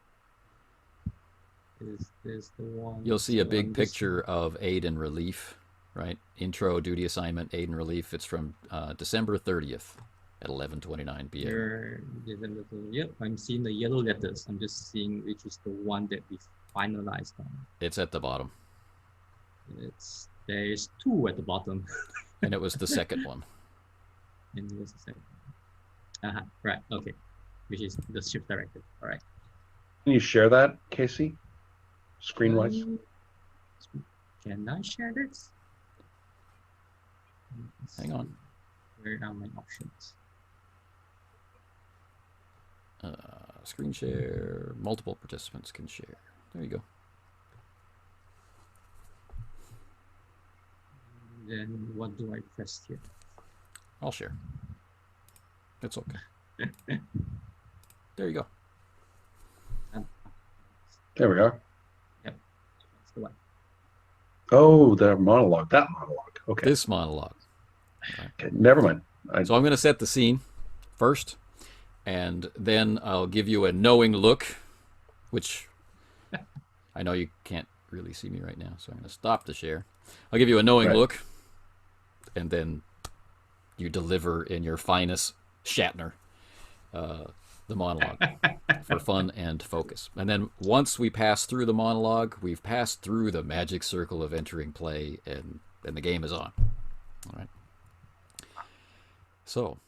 Is this the one? you'll see a big picture of aid and relief, right? Intro, duty assignment, aid and relief. It's from December 30th at 11:29 p.m. Yep, I'm seeing the yellow letters. I'm just seeing which is the one that we finalized on. It's at the bottom. There's 2 at the bottom. And it was the second one. And it was the second one. Right, okay. Which is the ship directive. All right. Can you share that, Casey? Screen-wise? Can I share this? Hang on. Where are my options? Screen share. Multiple participants can share. There you go. Then what do I press here? I'll share. It's okay. There you go. There we are. Yep. That's the one. Oh, the monologue. That monologue. Okay. This monologue. Okay. Never mind. So I'm going to set the scene first, and then I'll give you a knowing look, which I know you can't really see me right now, so I'm going to stop the share. I'll give you a knowing look, and then you deliver in your finest Shatner the monologue for fun and focus. And then once we pass through the monologue, we've passed through the magic circle of entering play, and the game is on. All right. So.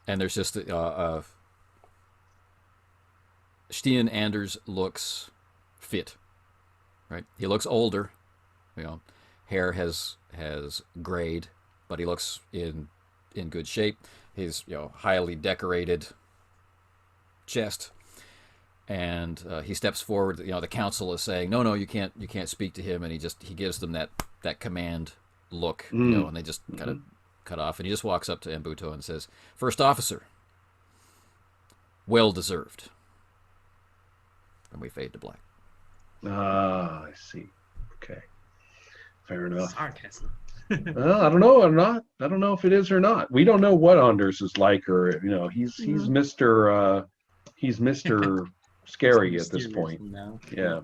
And there's just Stian Anders looks fit, right? He looks older, hair has grayed, but he looks in good shape. He's highly decorated chest, and he steps forward. The council is saying, no, you can't speak to him, and he gives them that command look, and they just kind of cut off, and he just walks up to Mbuto and says, "First officer, well deserved." And we fade to black. Ah, I see. Okay, fair enough. Sarcasm. Well, I don't know. I don't know if it is or not. We don't know what Anders is like, or he's Mr. He's Mr. Scary at this point. Now. Yeah.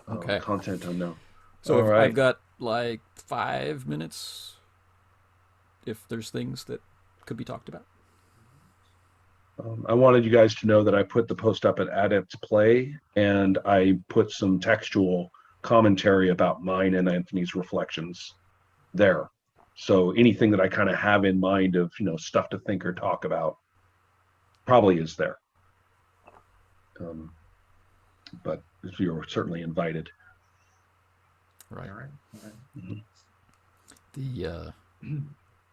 Okay. Content unknown. So All right. I've got like 5 minutes. If there's things that could be talked about. I wanted you guys to know that I put the post up at Adept Play, and I put some textual commentary about mine and Anthony's reflections there. So anything that I kind of have in mind of stuff to think or talk about probably is there. But you're certainly invited. Right. All right. The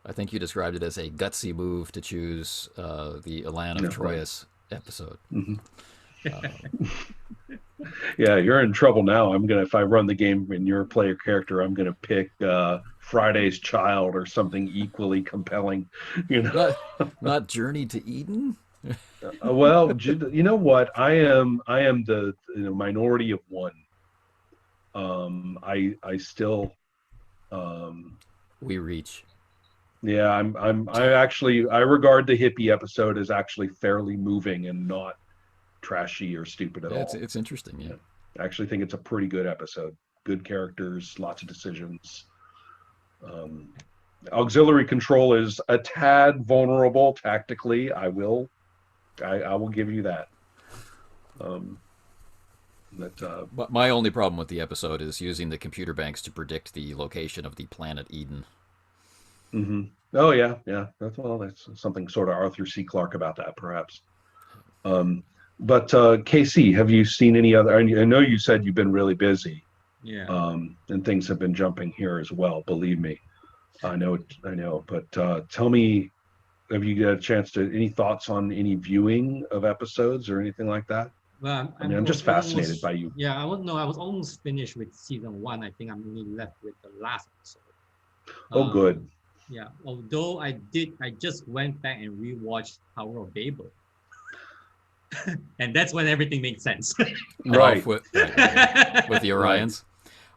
I think you described it as a gutsy move to choose the Elan of Troyes episode. Mm-hmm. Yeah, you're in trouble now. If I run the game in your player character, I'm gonna pick Friday's Child or something equally compelling. Not Journey to Eden. Well, you know what? I am the minority of one. I still. We reach. Yeah, I regard the hippie episode as actually fairly moving and not trashy or stupid at all. It's interesting, yeah. I actually think it's a pretty good episode. Good characters, lots of decisions. Auxiliary control is a tad vulnerable tactically. I will give you that. But my only problem with the episode is using the computer banks to predict the location of the planet Eden. Mm-hmm. Oh yeah. That's something sort of Arthur C. Clarke about that, perhaps. But KC, have you seen any other? I know you said you've been really busy. Yeah. And things have been jumping here as well. Believe me, I know. But tell me, have you got a chance to any thoughts on any viewing of episodes or anything like that? Well, I'm just fascinated by you. Yeah, I was almost finished with season 1. I think I'm only left with the last episode. Oh, good. Yeah, although I just went back and rewatched Tower of Babel. And that's when everything makes sense. Right. With the Orions.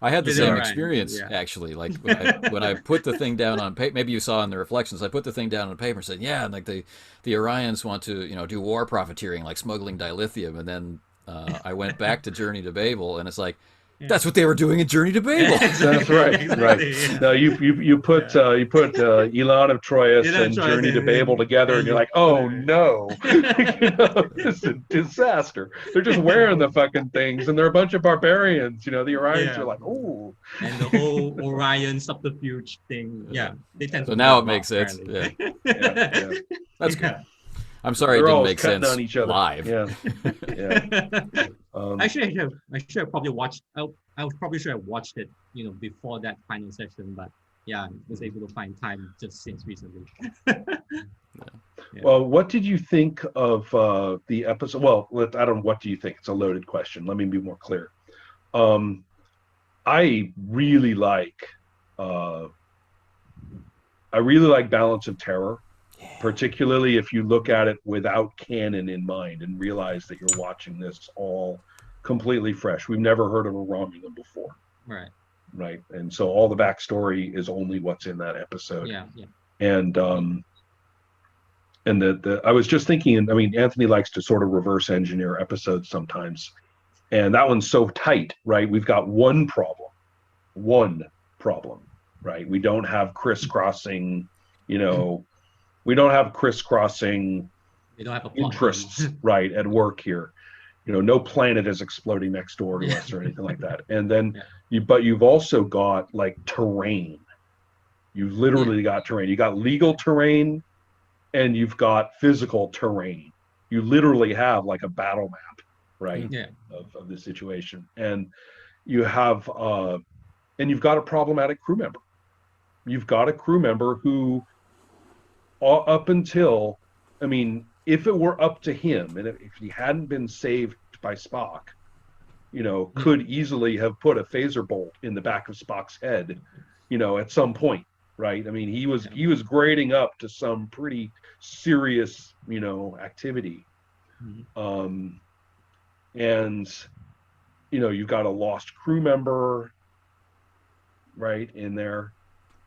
I had the same Orion, experience, actually. Like when I put the thing down on paper, maybe you saw in the reflections, I put the thing down on paper and said, yeah, and like the Orions want to, do war profiteering, like smuggling dilithium. And then I went back to Journey to Babel, and it's like, that's what they were doing in Journey to Babel. That's right. Right. No, you put Elan of Troyes and Journey to Babel together, and you're like, oh no, it's a disaster. They're just wearing the fucking things, and they're a bunch of barbarians. The Orions are like, oh. And the whole Orion subterfuge thing. Yeah, they tend. So now it makes sense. Yeah. Yeah. That's good. I'm sorry it They're didn't always make cutting sense on each other. live. Yeah, yeah. Actually, I should have probably watched. I probably should have watched it, before that final session. But yeah, I was able to find time just since recently. Yeah. Well, what did you think of the episode? Well, I don't know. What do you think? It's a loaded question. Let me be more clear. I really like Balance of Terror, particularly if you look at it without canon in mind and realize that you're watching this all completely fresh. We've never heard of a Romulan before. Right. And so all the backstory is only what's in that episode. Yeah. And I was just thinking, I mean, Anthony likes to sort of reverse engineer episodes sometimes. And that one's so tight, right? We've got one problem, right? We don't have crisscrossing, we don't have crisscrossing interests, right, at work here. No planet is exploding next door to us or anything like that. And then you've also got like terrain. You've literally got terrain. You got legal terrain and you've got physical terrain. You literally have like a battle map, right? Of the situation. And you have and you've got a problematic crew member. You've got a crew member who up until, I mean, if it were up to him and if he hadn't been saved by Spock, could easily have put a phaser bolt in the back of Spock's head, at some point, right? I mean, he was grading up to some pretty serious, activity. And you've got a lost crew member, right, in there.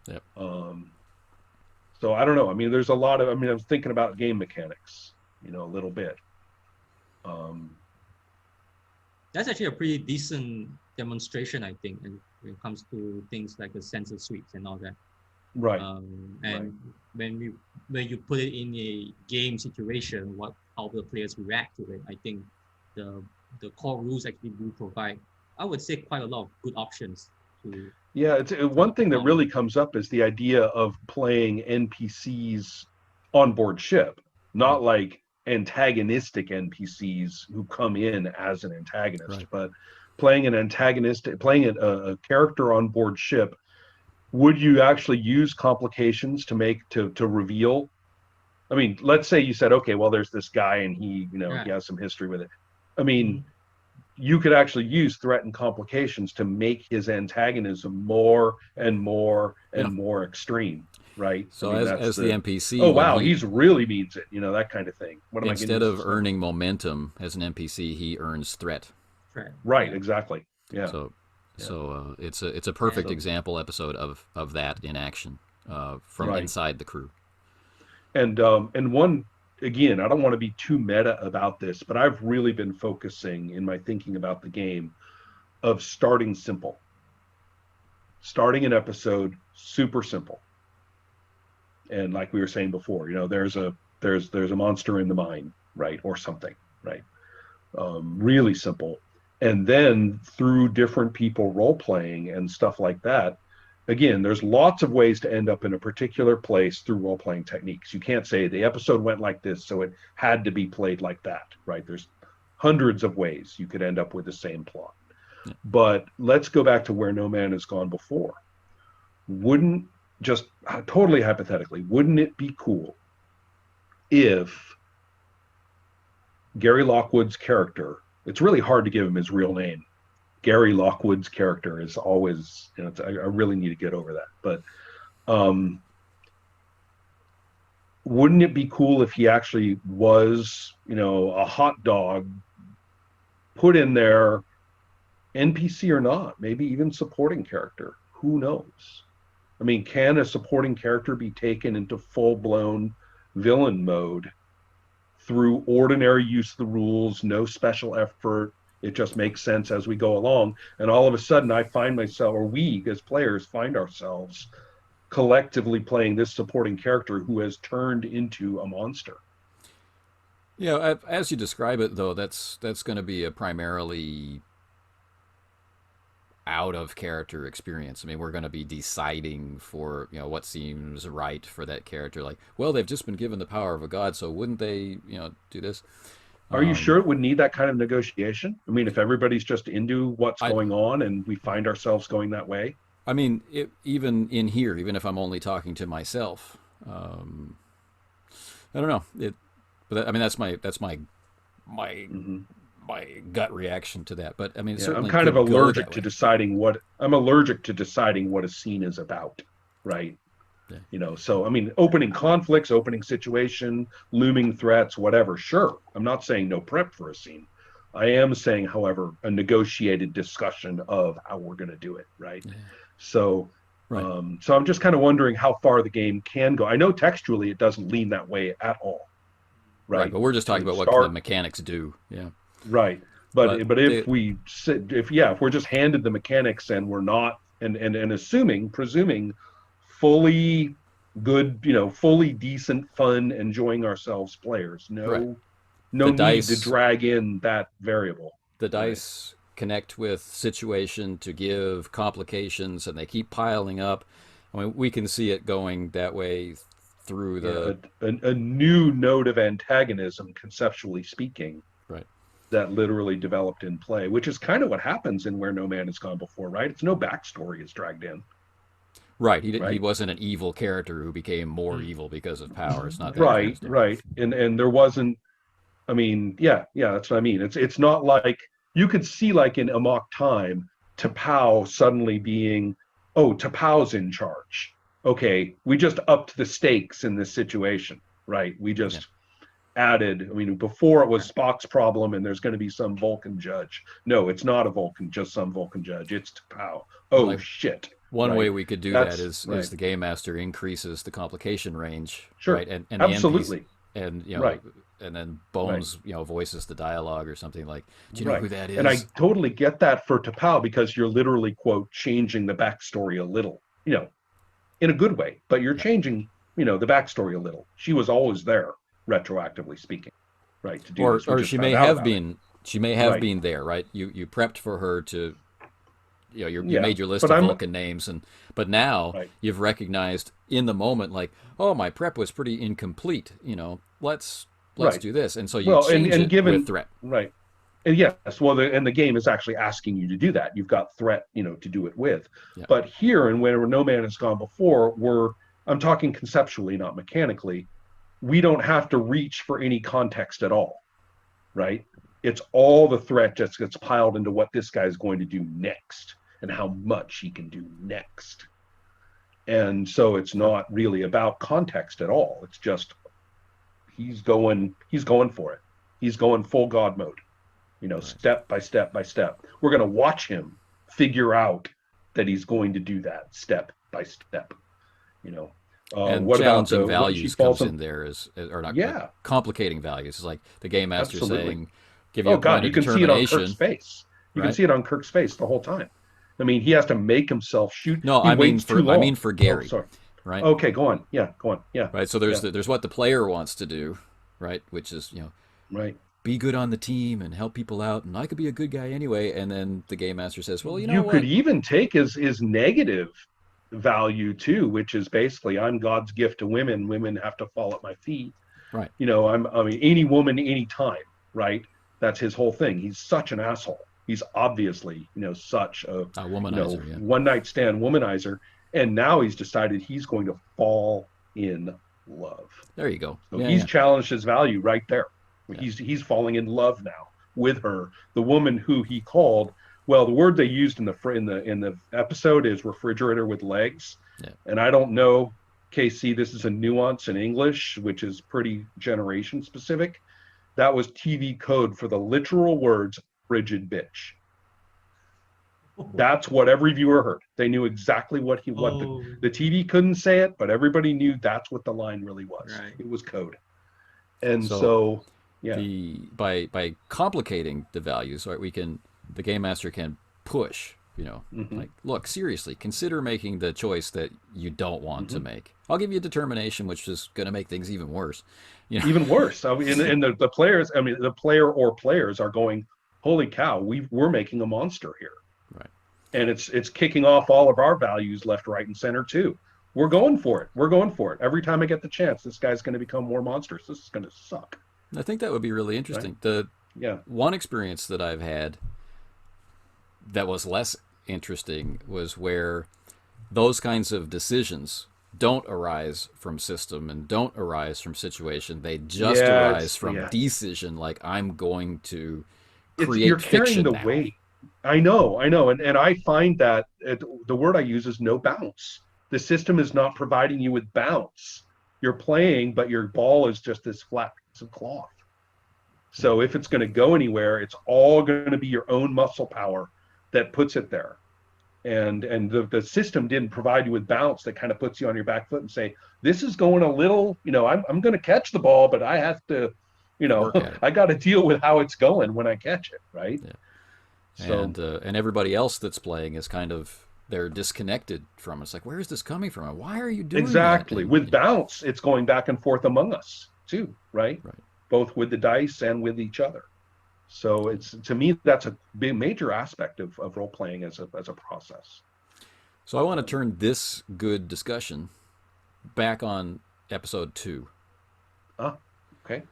Yep. So I don't know. I mean, there's a lot of. I mean, I was thinking about game mechanics, a little bit. That's actually a pretty decent demonstration, I think, when it comes to things like the sensor sweeps and all that. Right. And when you put it in a game situation, how the players react to it, I think the core rules actually do provide, I would say, quite a lot of good options to. Yeah, it's one thing that really comes up is the idea of playing NPCs on board ship, not like antagonistic NPCs who come in as an antagonist, but playing a character on board ship. Would you actually use complications to reveal? I mean, let's say you said, okay, well, there's this guy and he has some history with it. I mean, you could actually use threat and complications to make his antagonism more and more and more extreme, right? So as the NPC, oh wow, he's really means it, that kind of thing. Instead of earning momentum as an NPC, he earns threat. Right, exactly. Yeah. So it's a perfect example episode of that in action from inside the crew. And one, again, I don't want to be too meta about this, but I've really been focusing in my thinking about the game of starting simple. Starting an episode super simple. And like we were saying before, there's a monster in the mine, right? Or something, right? Really simple. And then through different people role playing and stuff like that, again, there's lots of ways to end up in a particular place through role playing techniques. You can't say the episode went like this, so it had to be played like that, right? There's hundreds of ways you could end up with the same plot. But let's go back to where No Man Has Gone before. Wouldn't, just totally hypothetically, wouldn't it be cool if Gary Lockwood's character, it's really hard to give him his real name. Gary Lockwood's character is always, I really need to get over that. But wouldn't it be cool if he actually was, a hot dog put in there, NPC or not, maybe even supporting character? Who knows? I mean, can a supporting character be taken into full-blown villain mode through ordinary use of the rules, no special effort? It just makes sense as we go along. And all of a sudden I find myself, or we as players find ourselves collectively playing this supporting character who has turned into a monster. Yeah, as you describe it, though, that's going to be a primarily out of character experience. I mean, we're going to be deciding for, you know, what seems right for that character. Like, well, they've just been given the power of a god, so wouldn't they, you know, do this? Are you sure it would need that kind of negotiation? I mean, if everybody's just into what's I, going on and we find ourselves going that way. I mean, even in here, even if I'm only talking to myself, I don't know. But I mean, my my gut reaction to that. But I mean, it Yeah, certainly I'm kind of could go allergic that to way. deciding what a scene is about, right? Yeah. You know, so I mean, opening conflicts, opening situation, looming threats, whatever. Sure, I'm not saying no prep for a scene. I am saying, however, a negotiated discussion of how we're going to do it, right? Yeah. So, Right. so I'm just kind of wondering how far the game can go. I know textually it doesn't lean that way at all, Right. right? But we're just I talking mean, about what the start mechanics do. Yeah. right, But but if we sit, if we're just handed the mechanics and we're not, and presuming fully good, you know, fully decent, fun, enjoying ourselves players, right. no The need to dice drag in that variable, the right? dice connect with situation to give complications, and they keep piling up. I mean, we can see it going that way through Yeah, the a new node of antagonism, conceptually speaking, right. that literally developed in play, which is kind of what happens in Where No Man Has Gone Before, right? It's no backstory is dragged in, Right. He right? wasn't an evil character who became more Mm. evil because of power. It's not that kind of Right, story. right. And there wasn't, I mean, yeah, that's what I mean. It's not like you could see like in Amok Time, T'Pau suddenly being, oh, T'Pau's in charge. Okay, we just upped the stakes in this situation, right? We Yeah. just added, I mean, before it Right. was Spock's problem and there's going to be some Vulcan judge. No, it's not a Vulcan, just some Vulcan judge. It's T'Pau. Well, Oh like shit. one way Right. we could do that That's is right. the game master increases the complication range, Sure. right? And the NPC, Absolutely. and you know, Right. and then Right. Bones, you know, voices the dialogue or something like, "Do you know Right. who that And I is?" totally get that for T'Pau because you're literally, quote, changing the backstory a little, you know, in a good way, but you're Yeah. changing, you know, the backstory a little. She was always there, retroactively speaking, right, to do this. We Or just found out about it. she may have Right. been there, right? You prepped for her to, you know, you Yeah. made your list But of I'm Vulcan names, and but now right. you've recognized in the moment, like, oh, my prep was pretty incomplete. You know, let's Right. do this, and so you Well, change and it with given threat. right. And yes, well, and the game is actually asking you to do that. You've got threat, you know, to do it with. Yeah. But here, and where No Man Has Gone Before, I'm talking conceptually, not mechanically. We don't have to reach for any context at all, right? It's all the threat just gets piled into what this guy is going to do next and how much he can do next. And so it's not really about context at all. It's just he's going for it. He's going full God mode, you know, Right. step by step by step. We're going to watch him figure out that he's going to do that step by step, you know. And What about challenging the when she values falls comes on? in there as or not Yeah, complicating values. It's like the game master absolutely. saying, give you Oh a point God, of you can see it on Kirk's determination, face. You can right? see it on Kirk's face the whole time. I mean, he has to make himself shoot. No, He waits too I long. mean for Oh, Gary, sorry. right? Okay, go on. Yeah, go on. Yeah, Right. So yeah, there's what the player wants to do, right? Which is, you know, right. be good on the team and help people out, and I could be a good guy anyway. And then the game master says, well, you know You could what? even take his negative value too, which is basically I'm God's gift to women. Women have to fall at my feet. Right. You know, I mean, any woman, anytime, right? That's his whole thing. He's such an asshole. He's obviously, you know, such a, A you know, womanizer, yeah. one night stand womanizer. And now he's decided he's going to fall in love. There you go. So Yeah, he's yeah, challenged his value right there. yeah. He's falling in love now with her, the woman who he called. Well, the word they used in the episode is refrigerator with legs, Yeah. and I don't know, KC. This is a nuance in English, which is pretty generation specific. That was TV code for the literal words "frigid bitch." That's what every viewer heard. They knew exactly what Oh, the TV couldn't say it, but everybody knew that's what the line really was. right. It was code. And So so, yeah, the by complicating the values, right? The game master can push. You know, like, look, seriously, consider making the choice that you don't want to make. I'll give you determination, which is going to make things even worse. You know, even worse. I mean, and the players, I mean, the player or players are going, "Holy cow, we're making a monster here." right? And it's kicking off all of our values left, right, and center too. We're going for it. We're going for it. Every time I get the chance, this guy's going to become more monstrous. This is going to suck. I think that would be really interesting. Right? The one experience that I've had that was less interesting was where those kinds of decisions don't arise from system and don't arise from situation. They just arise from decision. Like, I'm going to create you're carrying fiction the now. weight. I know. And I find that the word I use is no bounce. The system is not providing you with bounce. You're playing, but your ball is just this flat piece of cloth. So if it's going to go anywhere, it's all going to be your own muscle power that puts it there. And the system didn't provide you with bounce that kind of puts you on your back foot and say, this is going a little, I'm going to catch the ball, but I have to, I got to deal with how it's going when I catch it, right? Yeah. So, and everybody else that's playing is kind of, they're disconnected from it. It's like, where is this coming from? Why are you doing exactly that? With bounce, it's going back and forth among us too, right? Both with the dice and with each other. So it's, to me, that's a big major aspect of role playing as a process. So I want to turn this good discussion back on episode 2. Okay.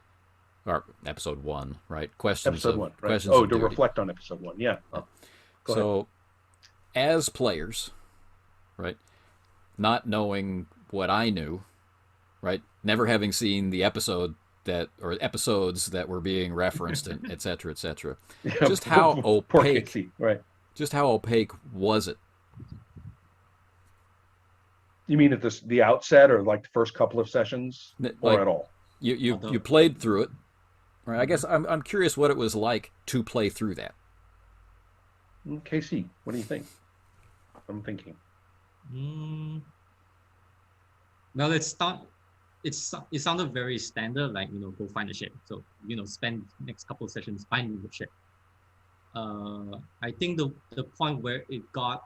Or episode 1, right? Questions. Episode 1. Right. Questions of to duty. reflect on episode 1. Yeah. So, as players, right, not knowing what I knew, right, never having seen the episodes that were being referenced, and et cetera, just how opaque, right? Just how opaque was it? You mean at the outset, or like the first couple of sessions, or at all? You played through it, right? I guess I'm curious what it was like to play through that. KC, what do you think? I'm thinking. Well, let's start. It sounded very standard, like, go find a ship. So, spend next couple of sessions finding the ship. I think the point where it got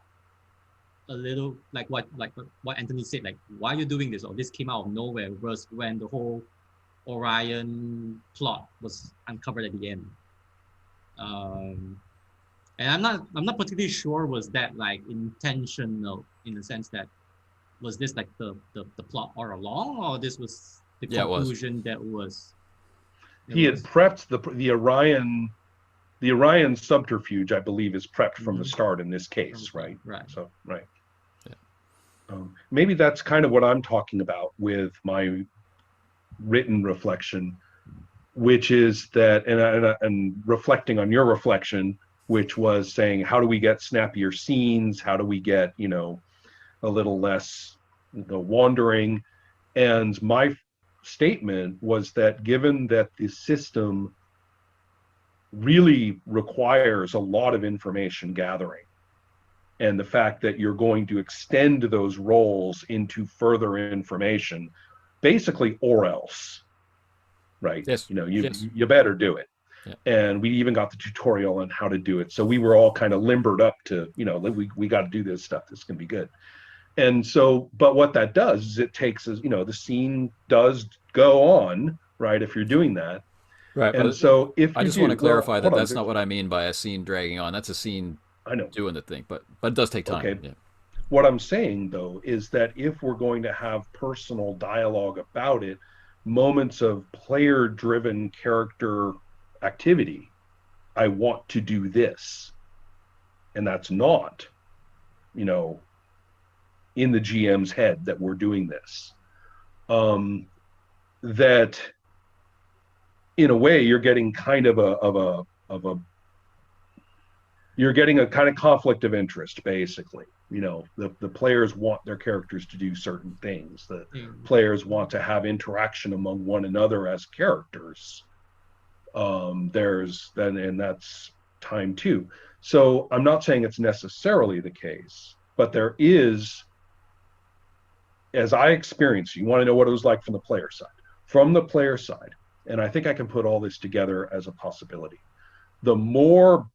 a little like what Anthony said, like, why are you doing this? Or this came out of nowhere, was when the whole Orion plot was uncovered at the end. And I'm not particularly sure was that like intentional, in the sense that, was this like the plot all along, or this was the conclusion that was? He had prepped the Orion subterfuge, I believe, is prepped from the start in this case, right? Right. So right. Yeah. Maybe that's kind of what I'm talking about with my written reflection, which is that, and reflecting on your reflection, which was saying, how do we get snappier scenes? How do we get, a little less wandering? And my statement was that, given that the system really requires a lot of information gathering, and the fact that you're going to extend those roles into further information, basically, or else, right? Yes. You better do it. Yeah. And we even got the tutorial on how to do it. So we were all kind of limbered up to, we got to do this stuff. This can be good. And so, but what that does is it takes, the scene does go on, right? If you're doing that. Right. And so if I just want to clarify that that's not what I mean by a scene dragging on. That's a scene doing the thing, but it does take time. Okay. Yeah. What I'm saying, though, is that if we're going to have personal dialogue about it, moments of player-driven character activity, I want to do this. And that's not, in the GM's head that we're doing this. That in a way you're getting kind of you're getting a kind of conflict of interest, basically. The players want their characters to do certain things. The players want to have interaction among one another as characters. And that's time too. So I'm not saying it's necessarily the case, but there is, as I experienced, you want to know what it was like from the player side. From the player side, and I think I can put all this together as a possibility. The more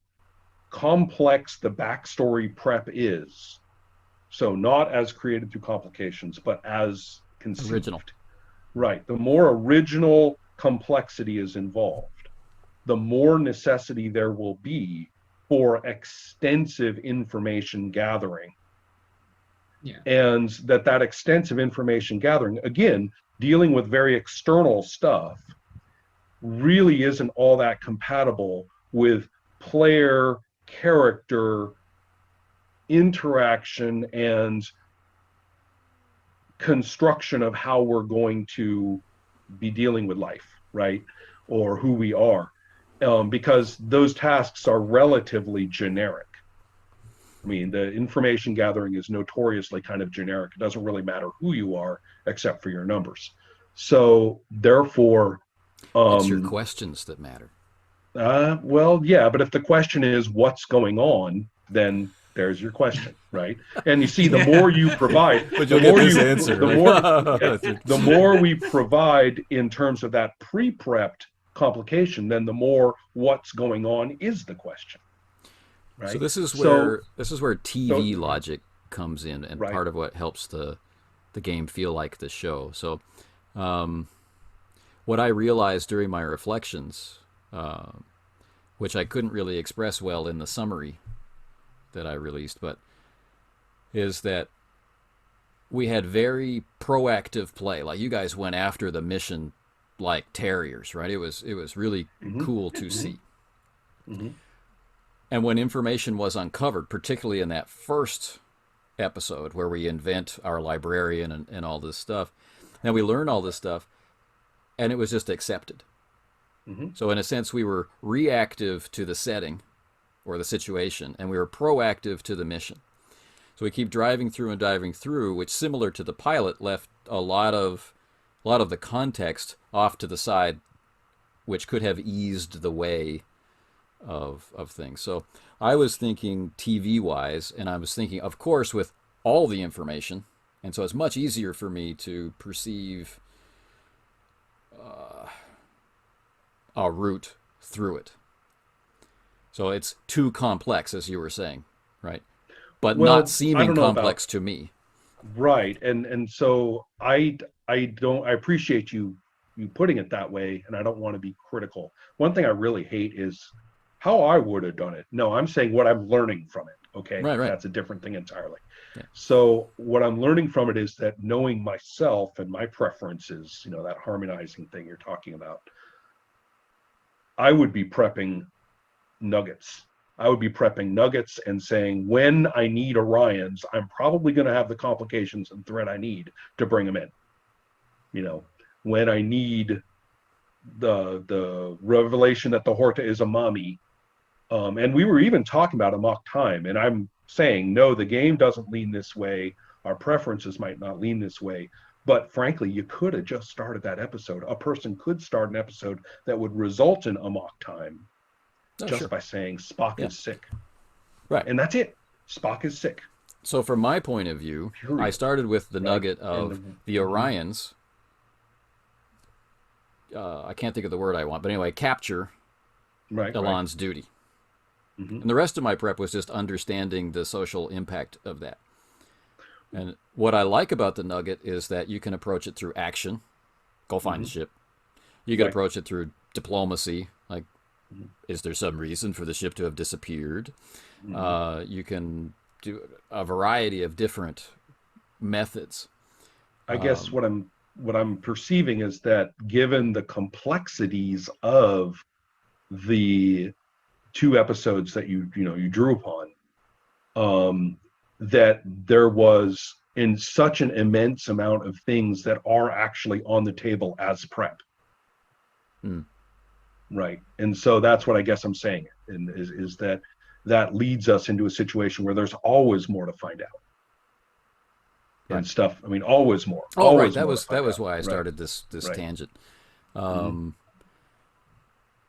complex the backstory prep is, so not as created through complications, but as conceived. Original. Right. The more original complexity is involved, the more necessity there will be for extensive information gathering. Yeah. And that extensive information gathering, again, dealing with very external stuff, really isn't all that compatible with player character interaction and construction of how we're going to be dealing with life, right? Or who we are, because those tasks are relatively generic. I mean, the information gathering is notoriously kind of generic. It doesn't really matter who you are except for your numbers. So therefore, it's your questions that matter. Well, yeah, but if the question is what's going on, then there's your question, right? And you see, the more you provide, But the you'll get more this you, answer. the more, the more we provide in terms of that pre-prepped complication, then the more what's going on is the question, right? So this is where TV logic comes in, and right. part of what helps the game feel like the show. So, what I realized during my reflections, which I couldn't really express well in the summary that I released, but is that we had very proactive play. Like, you guys went after the mission like terriers, right? It was really cool to see. And when information was uncovered, particularly in that first episode where we invent our librarian and all this stuff, and we learn all this stuff, and it was just accepted. So in a sense, we were reactive to the setting or the situation, and we were proactive to the mission. So we keep driving through and diving through, which, similar to the pilot, left a lot of the context off to the side, which could have eased the way of things. So I was thinking TV-wise, and I was thinking, of course, with all the information, and so it's much easier for me to perceive a route through it. So it's too complex, as you were saying, right? But not seeming complex to me. Right. And so I appreciate you putting it that way, and I don't want to be critical. One thing I really hate is how I would have done it. No, I'm saying what I'm learning from it. Okay. Right. That's a different thing entirely. Yeah. So what I'm learning from it is that knowing myself and my preferences, that harmonizing thing you're talking about, I would be prepping nuggets. I would be prepping nuggets and saying, when I need Orions, I'm probably going to have the complications and threat I need to bring them in. When I need the revelation that the Horta is a mommy. And we were even talking about Amok Time, and I'm saying, no, the game doesn't lean this way. Our preferences might not lean this way. But frankly, you could have just started that episode. A person could start an episode that would result in Amok Time by saying Spock is sick. Right. And that's it. Spock is sick. So from my point of view, I started with the nugget of the Orions. I can't think of the word I want, but anyway, capture Elan's duty. And the rest of my prep was just understanding the social impact of that. And what I like about the nugget is that you can approach it through action. Go find the ship. You can approach it through diplomacy, like, is there some reason for the ship to have disappeared? You can do a variety of different methods. I guess what I'm perceiving is that, given the complexities of the two episodes that you drew upon, that there was in such an immense amount of things that are actually on the table as prep. Right. And so that's what I guess I'm saying, and is that leads us into a situation where there's always more to find out. And stuff. I mean, always more. Always right. That was why I started this tangent.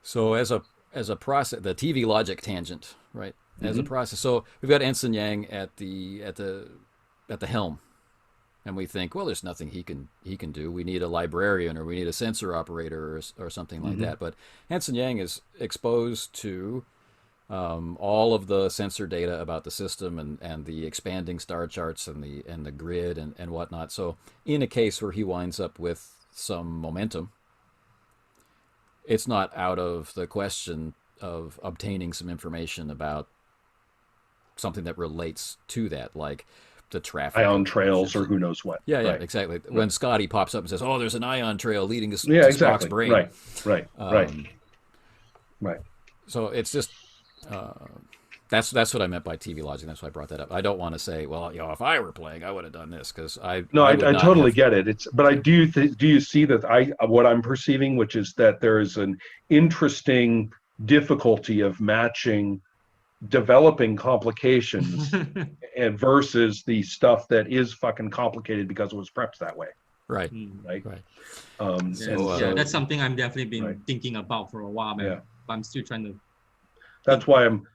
So as a process, the TV logic tangent, right? As a process. So we've got Ensign Yang at the helm, and we think, well, there's nothing he can do. We need a librarian, or we need a sensor operator, or something like that. But Ensign Yang is exposed to all of the sensor data about the system and the expanding star charts and the grid and whatnot. So in a case where he winds up with some momentum, it's not out of the question of obtaining some information about something that relates to that, like the traffic ion trails or who knows what. Yeah, right. exactly. When Scotty pops up and says, "Oh, there's an ion trail leading to exactly. Spock's brain," right. So it's just that's what I meant by TV logic. That's why I brought that up. I don't want to say, well, if I were playing, I would have done this, because I totally get it. But I do you see that what I'm perceiving, which is that there is an interesting difficulty of matching developing complications and versus the stuff that is fucking complicated because it was prepped that way. Right. That's something I'm definitely been thinking about for a while, man. Yeah. But I'm still trying to. That's why I'm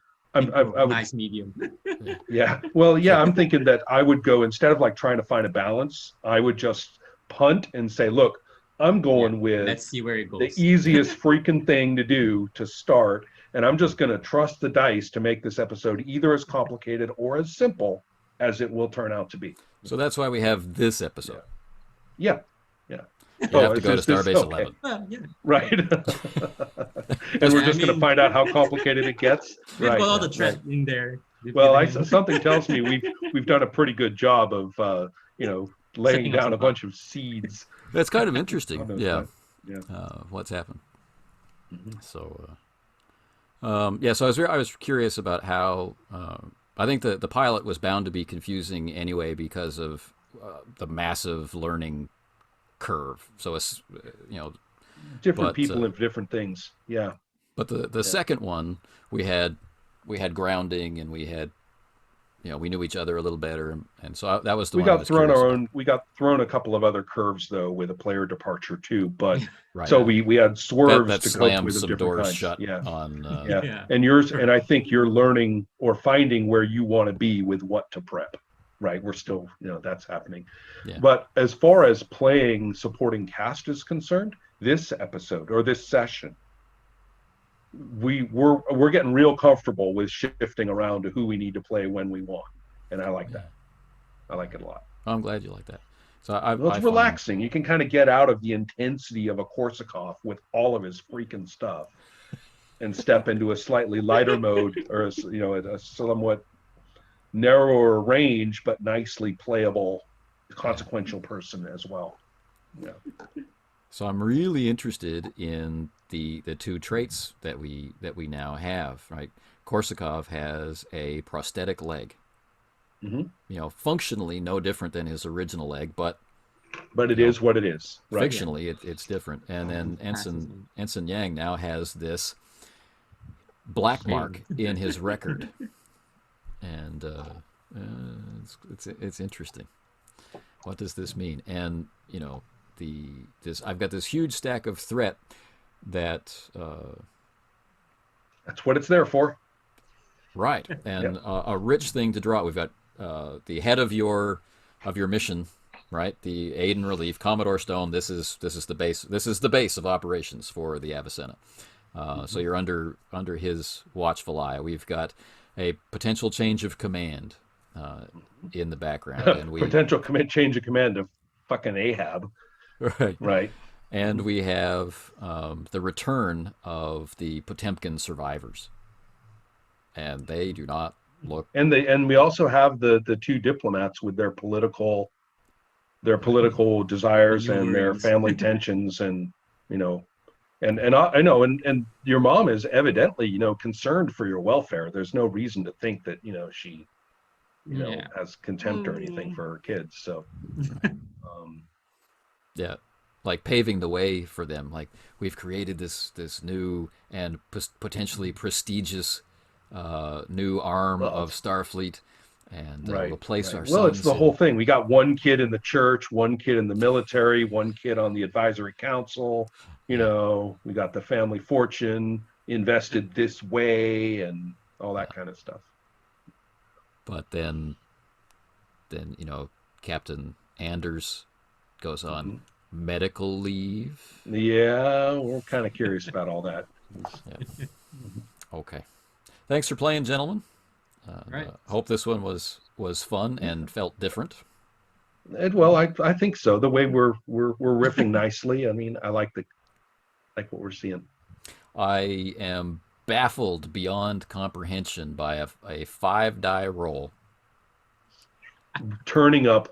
nice medium. I'm thinking that I would go, instead of like trying to find a balance, I would just punt and say, look, I'm going with, let's see where it goes. The easiest freaking thing to do to start. And I'm just going to trust the dice to make this episode either as complicated or as simple as it will turn out to be. So that's why we have this episode. Yeah. You have to go to Starbase 11. Right. And we're just going to find out how complicated it gets. We've got all the thread in there. Well, something tells me we've done a pretty good job of laying down a bunch of seeds. That's kind of interesting. What's happened? Mm-hmm. So, so I was curious about how I think the pilot was bound to be confusing anyway because of the massive learning curve. So it's different people have different things. Yeah. But the second one, we had grounding, and we had we knew each other a little better, and so that was the one. We got thrown a couple of other curves though with a player departure too, but right. So we had swerves that to slammed cope with some different doors kinds. shut. And I think you're learning or finding where you want to be with what to prep. Right, we're still that's happening. But as far as playing supporting cast is concerned, this episode or this session, we're getting real comfortable with shifting around to who we need to play when we want, and I like that. I like it a lot. I'm glad you like that. So it's relaxing. You can kind of get out of the intensity of a Korsakov with all of his freaking stuff, and step into a slightly lighter mode, or a somewhat narrower range but nicely playable, consequential person as well. So I'm really interested in the two traits that we now have. Right, Korsakov has a prosthetic leg. Mm-hmm. Functionally no different than his original leg, but it is what it is. Right? Fictionally, it's different. And then Ensign Yang now has this black mark in his record. And it's interesting. What does this mean? And I've got this huge stack of threat that that's what it's there for. Right, and a rich thing to draw. We've got the head of your mission, right? The aid and relief, Commodore Stone. This is the base. This is the base of operations for the Avicenna. So you're under his watchful eye. We've got a potential change of command in the background, and potential change of command of fucking Ahab. Right. And we have the return of the Potemkin survivors, and they do not look. And we also have the two diplomats with their political desires and their family tensions, and And I know, and your mom is evidently, concerned for your welfare. There's no reason to think that, she, has contempt or anything for her kids. So, like paving the way for them. Like, we've created this new and potentially prestigious new arm of Starfleet, and we'll place our Well, it's the whole thing. We got one kid in the church, one kid in the military, one kid on the advisory council. We got the family fortune invested this way and all that kind of stuff. But then Captain Anders goes on medical leave. Yeah, we're kind of curious about all that. Okay. Thanks for playing, gentlemen. Right. Hope this one was fun and felt different. Well, I think so. The way we're riffing nicely. I mean, I like what we're seeing. I am baffled beyond comprehension by a 5-die roll. Turning up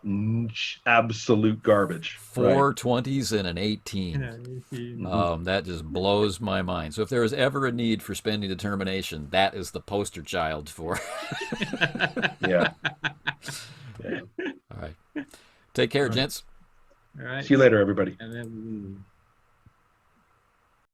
absolute garbage. 4 20s and an 18. That just blows my mind. So if there is ever a need for spending determination, that is the poster child for. Yeah. All right. Take care, gents. All right. See you later, everybody. And then,